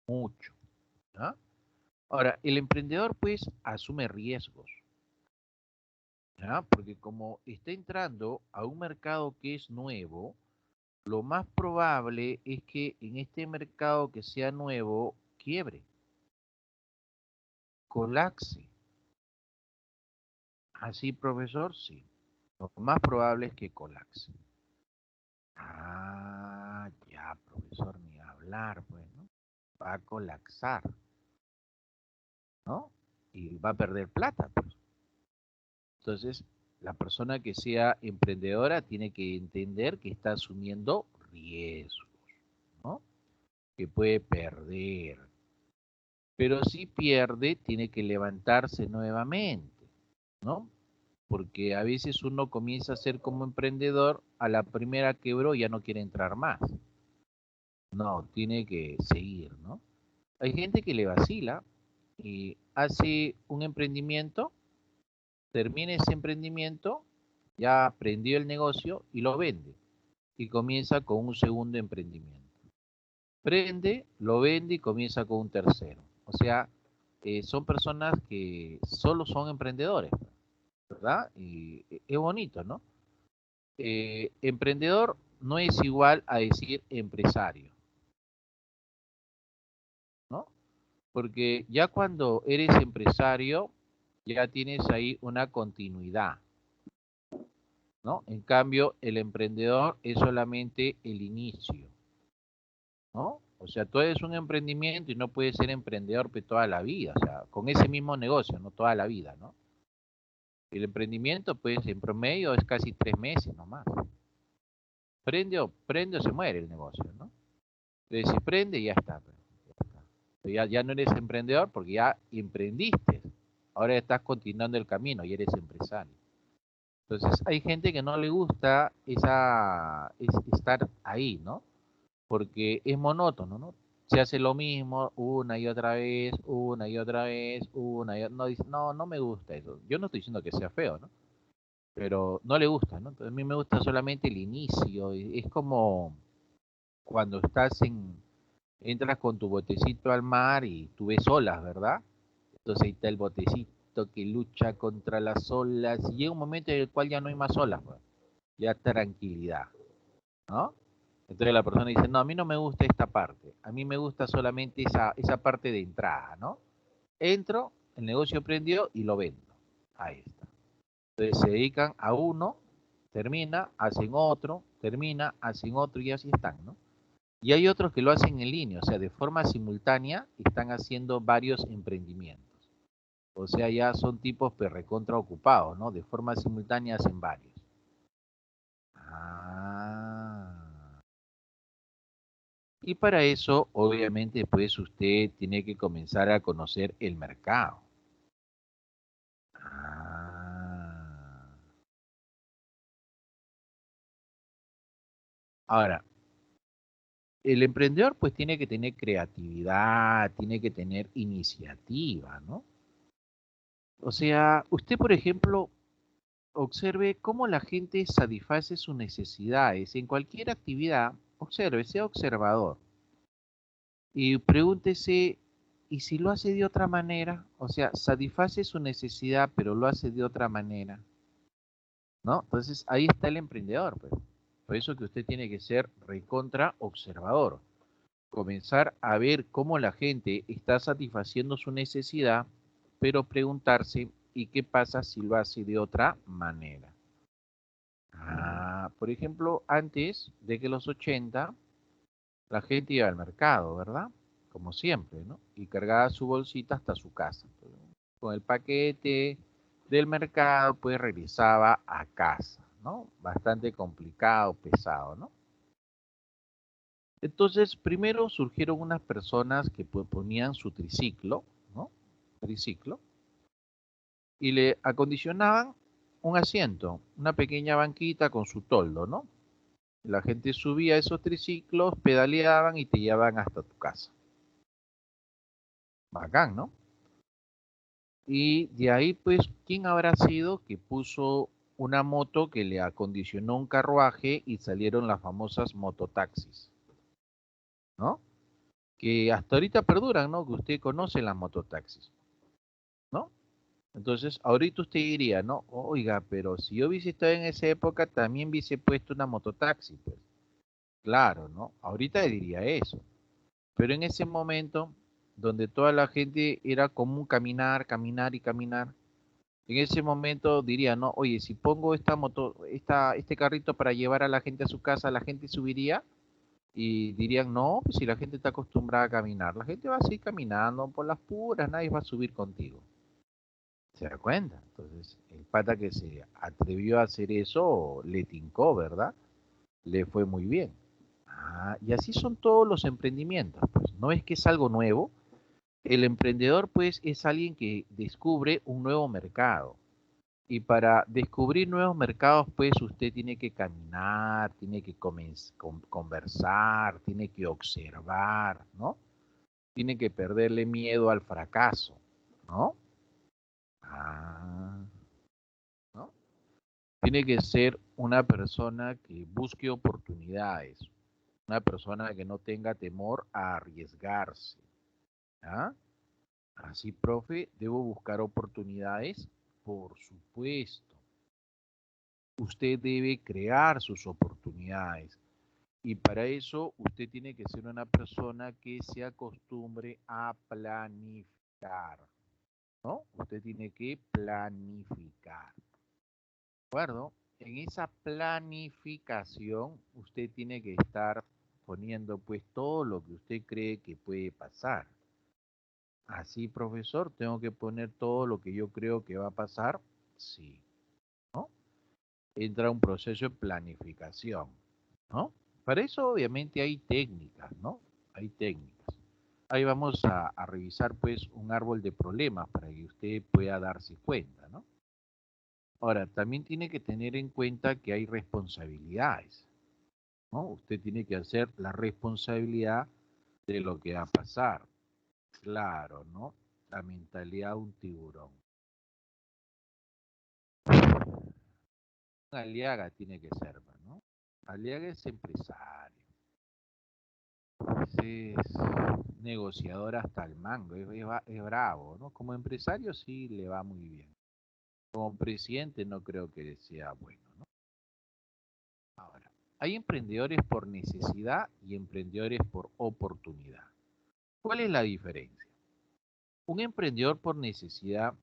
mucho, ¿ya? Ahora, el emprendedor, pues, asume riesgos, ¿ya? Porque como está entrando a un mercado que es nuevo, lo más probable es que en este mercado que sea nuevo, quiebre, colapse. Así, profesor, sí. Lo más probable es que colapse. Ah, ya, profesor, ni hablar. resbalar, pues, ¿no? Va a colapsar, ¿no? Y va a perder plata, pues. Entonces, la persona que sea emprendedora tiene que entender que está asumiendo riesgos, ¿no? Que puede perder. Pero si pierde, tiene que levantarse nuevamente, ¿no? Porque a veces uno comienza a ser como emprendedor, a la primera quebró y ya no quiere entrar más. No, tiene que seguir, ¿no? Hay gente que le vacila y hace un emprendimiento, termina ese emprendimiento, ya aprendió el negocio y lo vende. Y comienza con un segundo emprendimiento. Prende, lo vende y comienza con un tercero. O sea, son personas que solo son emprendedores, ¿verdad? Y es bonito, ¿no? Emprendedor no es igual a decir empresario, ¿no? Porque ya cuando eres empresario, ya tienes ahí una continuidad, ¿no? En cambio, el emprendedor es solamente el inicio, ¿no? O sea, tú eres un emprendimiento y no puedes ser emprendedor pues, toda la vida, o sea, con ese mismo negocio, no toda la vida, ¿no? El emprendimiento, pues, en promedio es casi 3 meses nomás. Prende o se muere el negocio, ¿no? Entonces, si prende, ya está. Pues, ya está. Ya no eres emprendedor porque ya emprendiste. Ahora estás continuando el camino y eres empresario. Entonces, hay gente que no le gusta estar ahí, ¿no? Porque es monótono, ¿no? Se hace lo mismo una y otra vez, una y otra vez, una y otra vez. No, dice, no, no me gusta eso. Yo no estoy diciendo que sea feo, ¿no? Pero no le gusta, ¿no? Entonces, a mí me gusta solamente el inicio. Es como cuando entras con tu botecito al mar y tú ves olas, ¿verdad? Entonces ahí está el botecito que lucha contra las olas y llega un momento en el cual ya no hay más olas, pues. Ya tranquilidad, ¿no? Entonces la persona dice, no, a mí no me gusta esta parte, a mí me gusta solamente esa parte de entrada, ¿no? Entro, el negocio prendió y lo vendo. Ahí está. Entonces se dedican a uno, termina, hacen otro, termina, hacen otro y así están, ¿no? Y hay otros que lo hacen en línea, o sea, de forma simultánea están haciendo varios emprendimientos. O sea, ya son tipos pues, recontra ocupados, ¿no? De forma simultánea hacen varios. Ah. Y para eso, obviamente, pues usted tiene que comenzar a conocer el mercado. Ah. Ahora, el emprendedor pues tiene que tener creatividad, tiene que tener iniciativa, ¿no? O sea, usted, por ejemplo, observe cómo la gente satisface sus necesidades en cualquier actividad. Observe, sea observador y pregúntese, ¿y si lo hace de otra manera? O sea, satisface su necesidad, pero lo hace de otra manera, ¿no? Entonces ahí está el emprendedor, pues. Por eso que usted tiene que ser recontra observador. Comenzar a ver cómo la gente está satisfaciendo su necesidad, pero preguntarse, ¿y qué pasa si lo hace de otra manera? Ah, por ejemplo, antes de que los 80, la gente iba al mercado, ¿verdad? Como siempre, ¿no? Y cargaba su bolsita hasta su casa. Con el paquete del mercado, pues regresaba a casa, ¿no? Bastante complicado, pesado, ¿no? Entonces, primero surgieron unas personas que pues, ponían su triciclo, ¿no? Triciclo, y le acondicionaban un asiento, una pequeña banquita con su toldo, ¿no? La gente subía esos triciclos, pedaleaban y te llevaban hasta tu casa. Bacán, ¿no? Y de ahí, pues, ¿quién habrá sido que puso una moto que le acondicionó un carruaje y salieron las famosas mototaxis, ¿no? Que hasta ahorita perduran, ¿no? Que usted conoce las mototaxis, ¿no? Entonces, ahorita usted diría, ¿no? Oiga, pero si yo hubiese estado en esa época, también hubiese puesto una mototaxi, pues. Claro, ¿no? Ahorita diría eso. Pero en ese momento, donde toda la gente era común caminar, caminar y caminar, en ese momento diría, no, oye, si pongo este carrito para llevar a la gente a su casa, la gente subiría Y dirían, no, pues si la gente está acostumbrada a caminar, la gente va a seguir caminando por las puras, nadie va a subir contigo. ¿Se da cuenta? Entonces, el pata que se atrevió a hacer eso le tincó, ¿verdad? Le fue muy bien. Ah, y así son todos los emprendimientos, pues. ¿No es que es algo nuevo? El emprendedor, pues, es alguien que descubre un nuevo mercado. Y para descubrir nuevos mercados, pues, usted tiene que caminar, tiene que conversar, tiene que observar, ¿no? Tiene que perderle miedo al fracaso, ¿no? Ah, ¿no? Tiene que ser una persona que busque oportunidades, una persona que no tenga temor a arriesgarse. ¿Ah? Así, profe, debo buscar oportunidades, por supuesto. Usted debe crear sus oportunidades y para eso usted tiene que ser una persona que se acostumbre a planificar, ¿no? Usted tiene que planificar, ¿de acuerdo? En esa planificación usted tiene que estar poniendo pues todo lo que usted cree que puede pasar. Así, profesor, tengo que poner todo lo que yo creo que va a pasar. Sí, ¿no? Entra un proceso de planificación, ¿no? Para eso obviamente hay técnicas, ¿no? Hay técnicas. Ahí vamos a revisar pues un árbol de problemas para que usted pueda darse cuenta, ¿no? Ahora, también tiene que tener en cuenta que hay responsabilidades, ¿no? Usted tiene que hacer la responsabilidad de lo que va a pasar. Claro, ¿no? La mentalidad de un tiburón. Aliaga tiene que ser, ¿no? Aliaga es empresario, es negociador hasta el mango, es bravo, ¿no? Como empresario sí le va muy bien. Como presidente no creo que sea bueno, ¿no? Ahora, hay emprendedores por necesidad y emprendedores por oportunidad. ¿Cuál es la diferencia? Un emprendedor por necesidad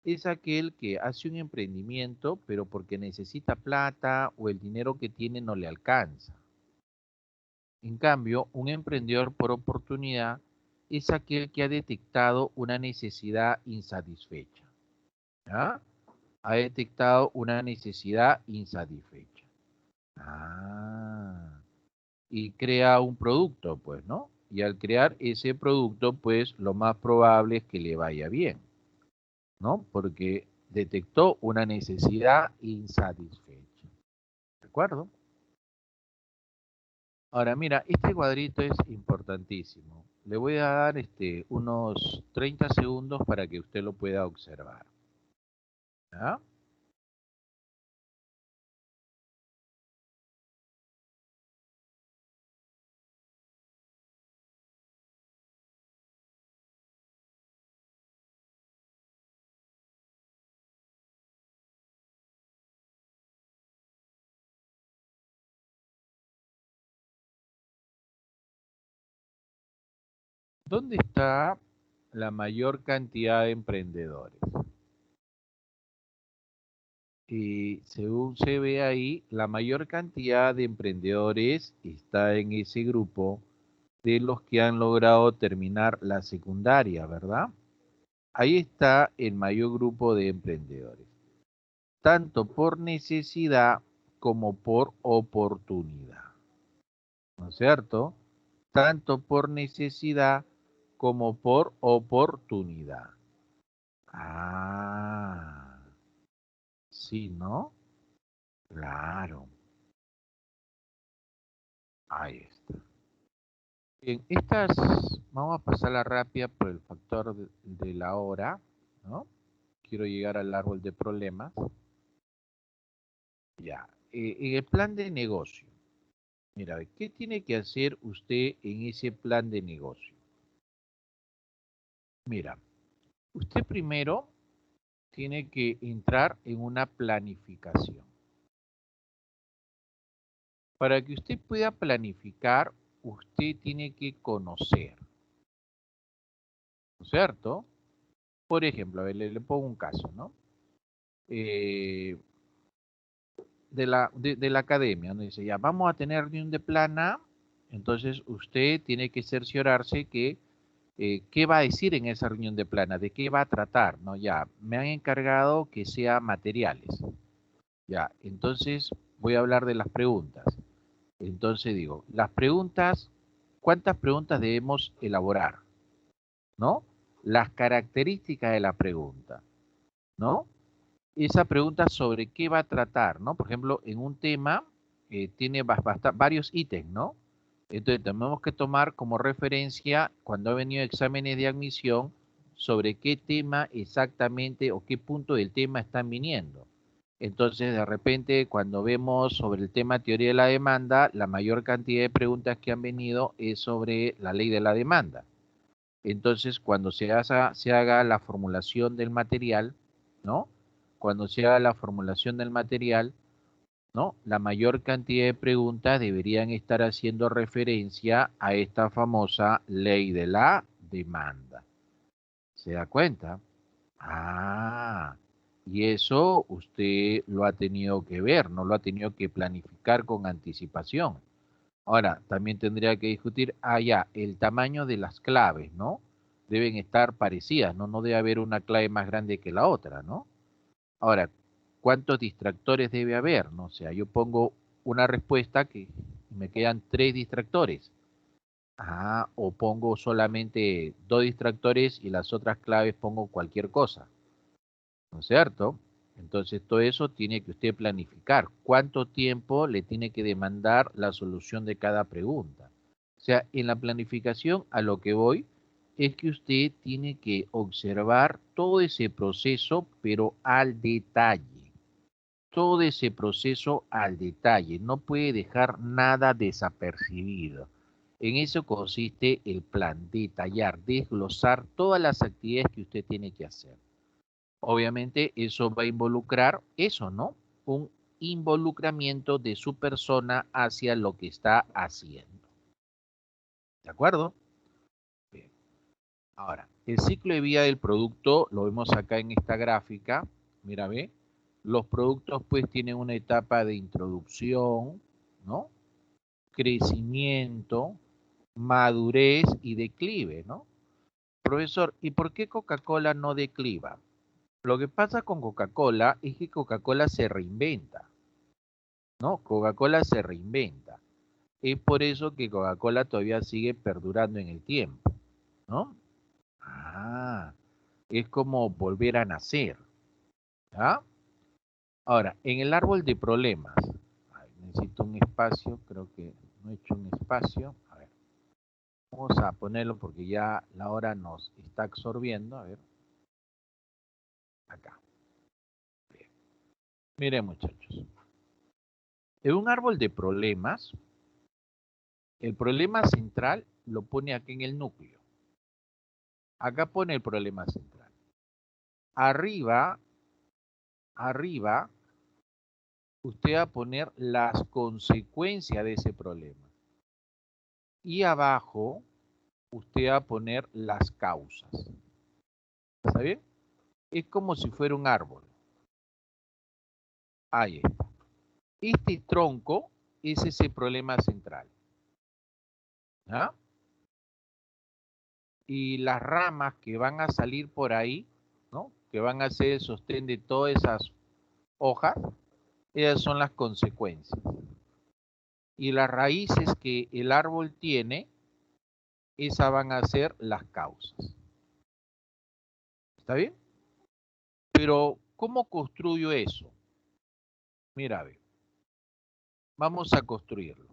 es aquel que hace un emprendimiento, pero porque necesita plata o el dinero que tiene no le alcanza. En cambio, un emprendedor por oportunidad es aquel que ha detectado una necesidad insatisfecha. ¿Ya? Ha detectado una necesidad insatisfecha. Ah, y crea un producto, pues, ¿no? Y al crear ese producto, pues, lo más probable es que le vaya bien, ¿no? Porque detectó una necesidad insatisfecha. ¿De acuerdo? Ahora, mira, este cuadrito es importantísimo. Le voy a dar unos 30 segundos para que usted lo pueda observar. ¿Ya? ¿Dónde está la mayor cantidad de emprendedores? Y según se ve ahí, la mayor cantidad de emprendedores está en ese grupo de los que han logrado terminar la secundaria, ¿verdad? Ahí está el mayor grupo de emprendedores, tanto por necesidad como por oportunidad, ¿no es cierto? Tanto por necesidad como por oportunidad. Ah, sí, ¿no? Claro, ahí está. Bien, estas vamos a pasarla rápida por el factor de la hora, ¿no? Quiero llegar al árbol de problemas. Ya, en el plan de negocio. Mira, ¿qué tiene que hacer usted en ese plan de negocio? Mira, usted primero tiene que entrar en una planificación. Para que usted pueda planificar, usted tiene que conocer, ¿no es cierto? Por ejemplo, a ver, le pongo un caso, ¿no? Eh, de la academia, donde dice, ya, vamos a tener reunión de plan A, Entonces usted tiene que cerciorarse que qué va a decir en esa reunión de plana, de qué va a tratar, ¿no? Ya, me han encargado que sea materiales. Ya, entonces voy a hablar de las preguntas. Entonces digo, las preguntas, ¿cuántas preguntas debemos elaborar? ¿No? Las características de la pregunta, ¿no? Esa pregunta sobre qué va a tratar, ¿no? Por ejemplo, en un tema tiene varios ítems, ¿no? Entonces tenemos que tomar como referencia cuando ha venido exámenes de admisión sobre qué tema exactamente o qué punto del tema están viniendo. Entonces, de repente, cuando vemos sobre el tema teoría de la demanda, la mayor cantidad de preguntas que han venido es sobre la ley de la demanda. Entonces, cuando se haga la formulación del material, ¿no? Cuando se haga la formulación del material, ¿no? La mayor cantidad de preguntas deberían estar haciendo referencia a esta famosa ley de la demanda. ¿Se da cuenta? Ah, y eso usted lo ha tenido que ver, no lo ha tenido que planificar con anticipación. Ahora, también tendría que discutir, ya, el tamaño de las claves, ¿no? Deben estar parecidas, ¿no? No debe haber una clave más grande que la otra, ¿no? Ahora, ¿cuántos distractores debe haber? No, o sea, yo pongo una respuesta que me quedan 3 distractores. O pongo solamente 2 distractores y las otras claves pongo cualquier cosa, ¿no es cierto? Entonces, todo eso tiene que usted planificar. ¿Cuánto tiempo le tiene que demandar la solución de cada pregunta? O sea, en la planificación a lo que voy es que usted tiene que observar todo ese proceso, pero al detalle. Todo ese proceso al detalle. No puede dejar nada desapercibido. En eso consiste el plan, detallar, desglosar todas las actividades que usted tiene que hacer. Obviamente eso va a involucrar eso, ¿no? Un involucramiento de su persona hacia lo que está haciendo. ¿De acuerdo? Bien. Ahora, el ciclo de vida del producto lo vemos acá en esta gráfica. Mira, ve. Los productos pues tienen una etapa de introducción, ¿no? Crecimiento, madurez y declive, ¿no? Profesor, ¿y por qué Coca-Cola no decliva? Lo que pasa con Coca-Cola es que Coca-Cola se reinventa, ¿no? Coca-Cola se reinventa. Es por eso que Coca-Cola todavía sigue perdurando en el tiempo, ¿no? Es como volver a nacer, ¿ah? Ahora, en el árbol de problemas, necesito un espacio, creo que no he hecho un espacio. A ver, vamos a ponerlo porque ya la hora nos está absorbiendo. A ver, acá. Bien. Miren, muchachos. En un árbol de problemas, el problema central lo pone aquí en el núcleo. Acá pone el problema central. Arriba, usted va a poner las consecuencias de ese problema. Y abajo, usted va a poner las causas. ¿Está bien? Es como si fuera un árbol. Ahí está. Este tronco es ese problema central. ¿Ah? Y las ramas que van a salir por ahí, ¿no? Que van a ser el sostén de todas esas hojas, esas son las consecuencias. Y las raíces que el árbol tiene, esas van a ser las causas. ¿Está bien? Pero, ¿cómo construyo eso? Mira, a ver, vamos a construirlo.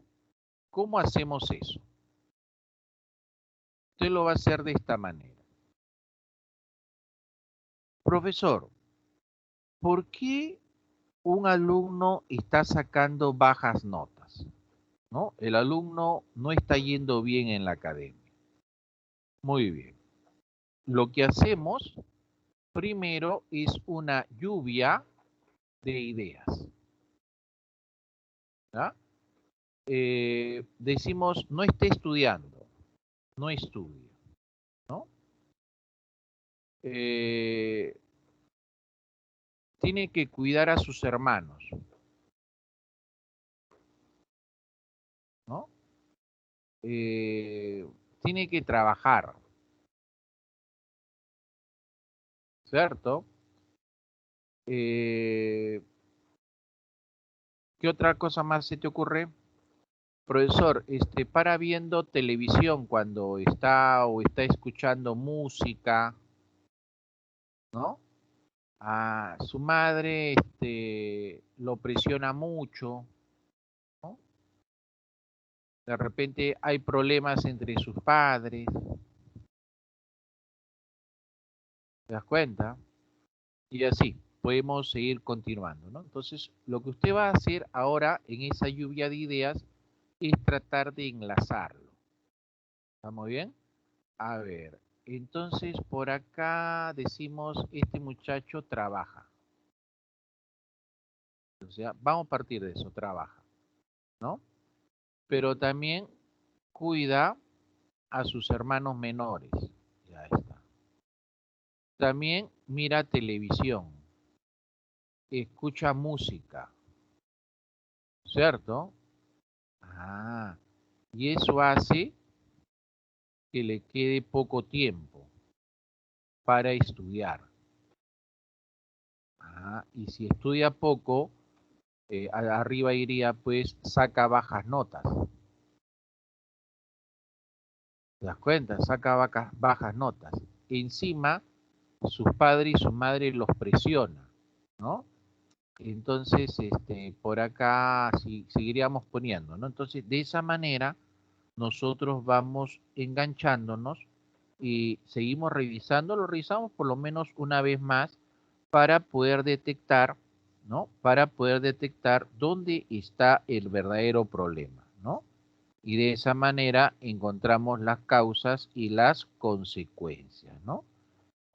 ¿Cómo hacemos eso? Usted lo va a hacer de esta manera. Profesor, ¿por qué un alumno está sacando bajas notas? ¿No? El alumno no está yendo bien en la academia. Muy bien. Lo que hacemos primero es una lluvia de ideas. ¿Ya? Decimos, no esté estudiando, no estudie, ¿no? Eh, tiene que cuidar a sus hermanos, ¿no? eh, tiene que trabajar, ¿cierto? Eh, ¿Qué otra cosa más se te ocurre? Profesor, para viendo televisión cuando está o está escuchando música, ¿no? A su madre, lo presiona mucho, ¿no? De repente hay problemas entre sus padres, ¿te das cuenta? Y así, podemos seguir continuando, ¿no? Entonces, lo que usted va a hacer ahora en esa lluvia de ideas es tratar de enlazarlo. ¿Estamos bien? A ver, entonces por acá decimos, este muchacho trabaja. O sea, vamos a partir de eso, trabaja, ¿no? Pero también cuida a sus hermanos menores. Ya está. También mira televisión, escucha música, ¿cierto? Ah, y eso hace que le quede poco tiempo para estudiar. Ah, y si estudia poco, arriba iría, pues saca bajas notas. ¿Te das cuenta? Saca bajas notas. Encima, sus padres y su madre los presiona, ¿no? Entonces, por acá seguiríamos poniendo, ¿no? Entonces, de esa manera, nosotros vamos enganchándonos y seguimos revisando, lo revisamos por lo menos una vez más para poder detectar, ¿no? Para poder detectar dónde está el verdadero problema, ¿no? Y de esa manera encontramos las causas y las consecuencias, ¿no?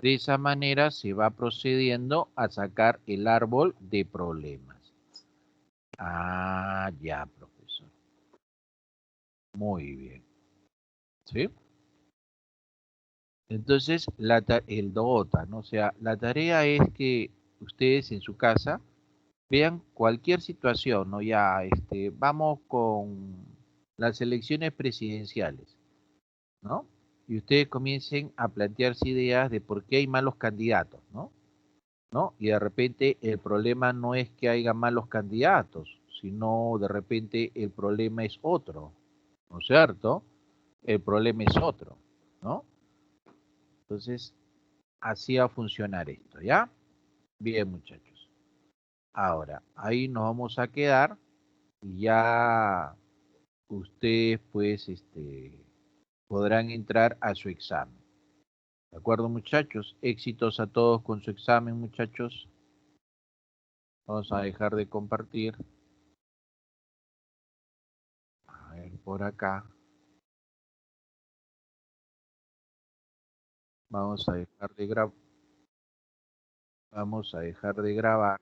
De esa manera se va procediendo a sacar el árbol de problemas. Ah, ya, profesor. Muy bien. ¿Sí? Entonces, el DOTA, ¿no? O sea, la tarea es que ustedes en su casa vean cualquier situación, ¿no? Ya, vamos con las elecciones presidenciales, ¿no? Y ustedes comiencen a plantearse ideas de por qué hay malos candidatos, ¿no? ¿No? Y de repente el problema no es que haya malos candidatos, sino de repente el problema es otro, ¿no es cierto? El problema es otro, ¿no? Entonces, así va a funcionar esto, ¿ya? Bien, muchachos. Ahora, ahí nos vamos a quedar y ya ustedes, pues, podrán entrar a su examen. ¿De acuerdo, muchachos? Éxitos a todos con su examen, muchachos. Vamos a dejar de compartir. A ver, por acá. Vamos a dejar de grabar. Vamos a dejar de grabar.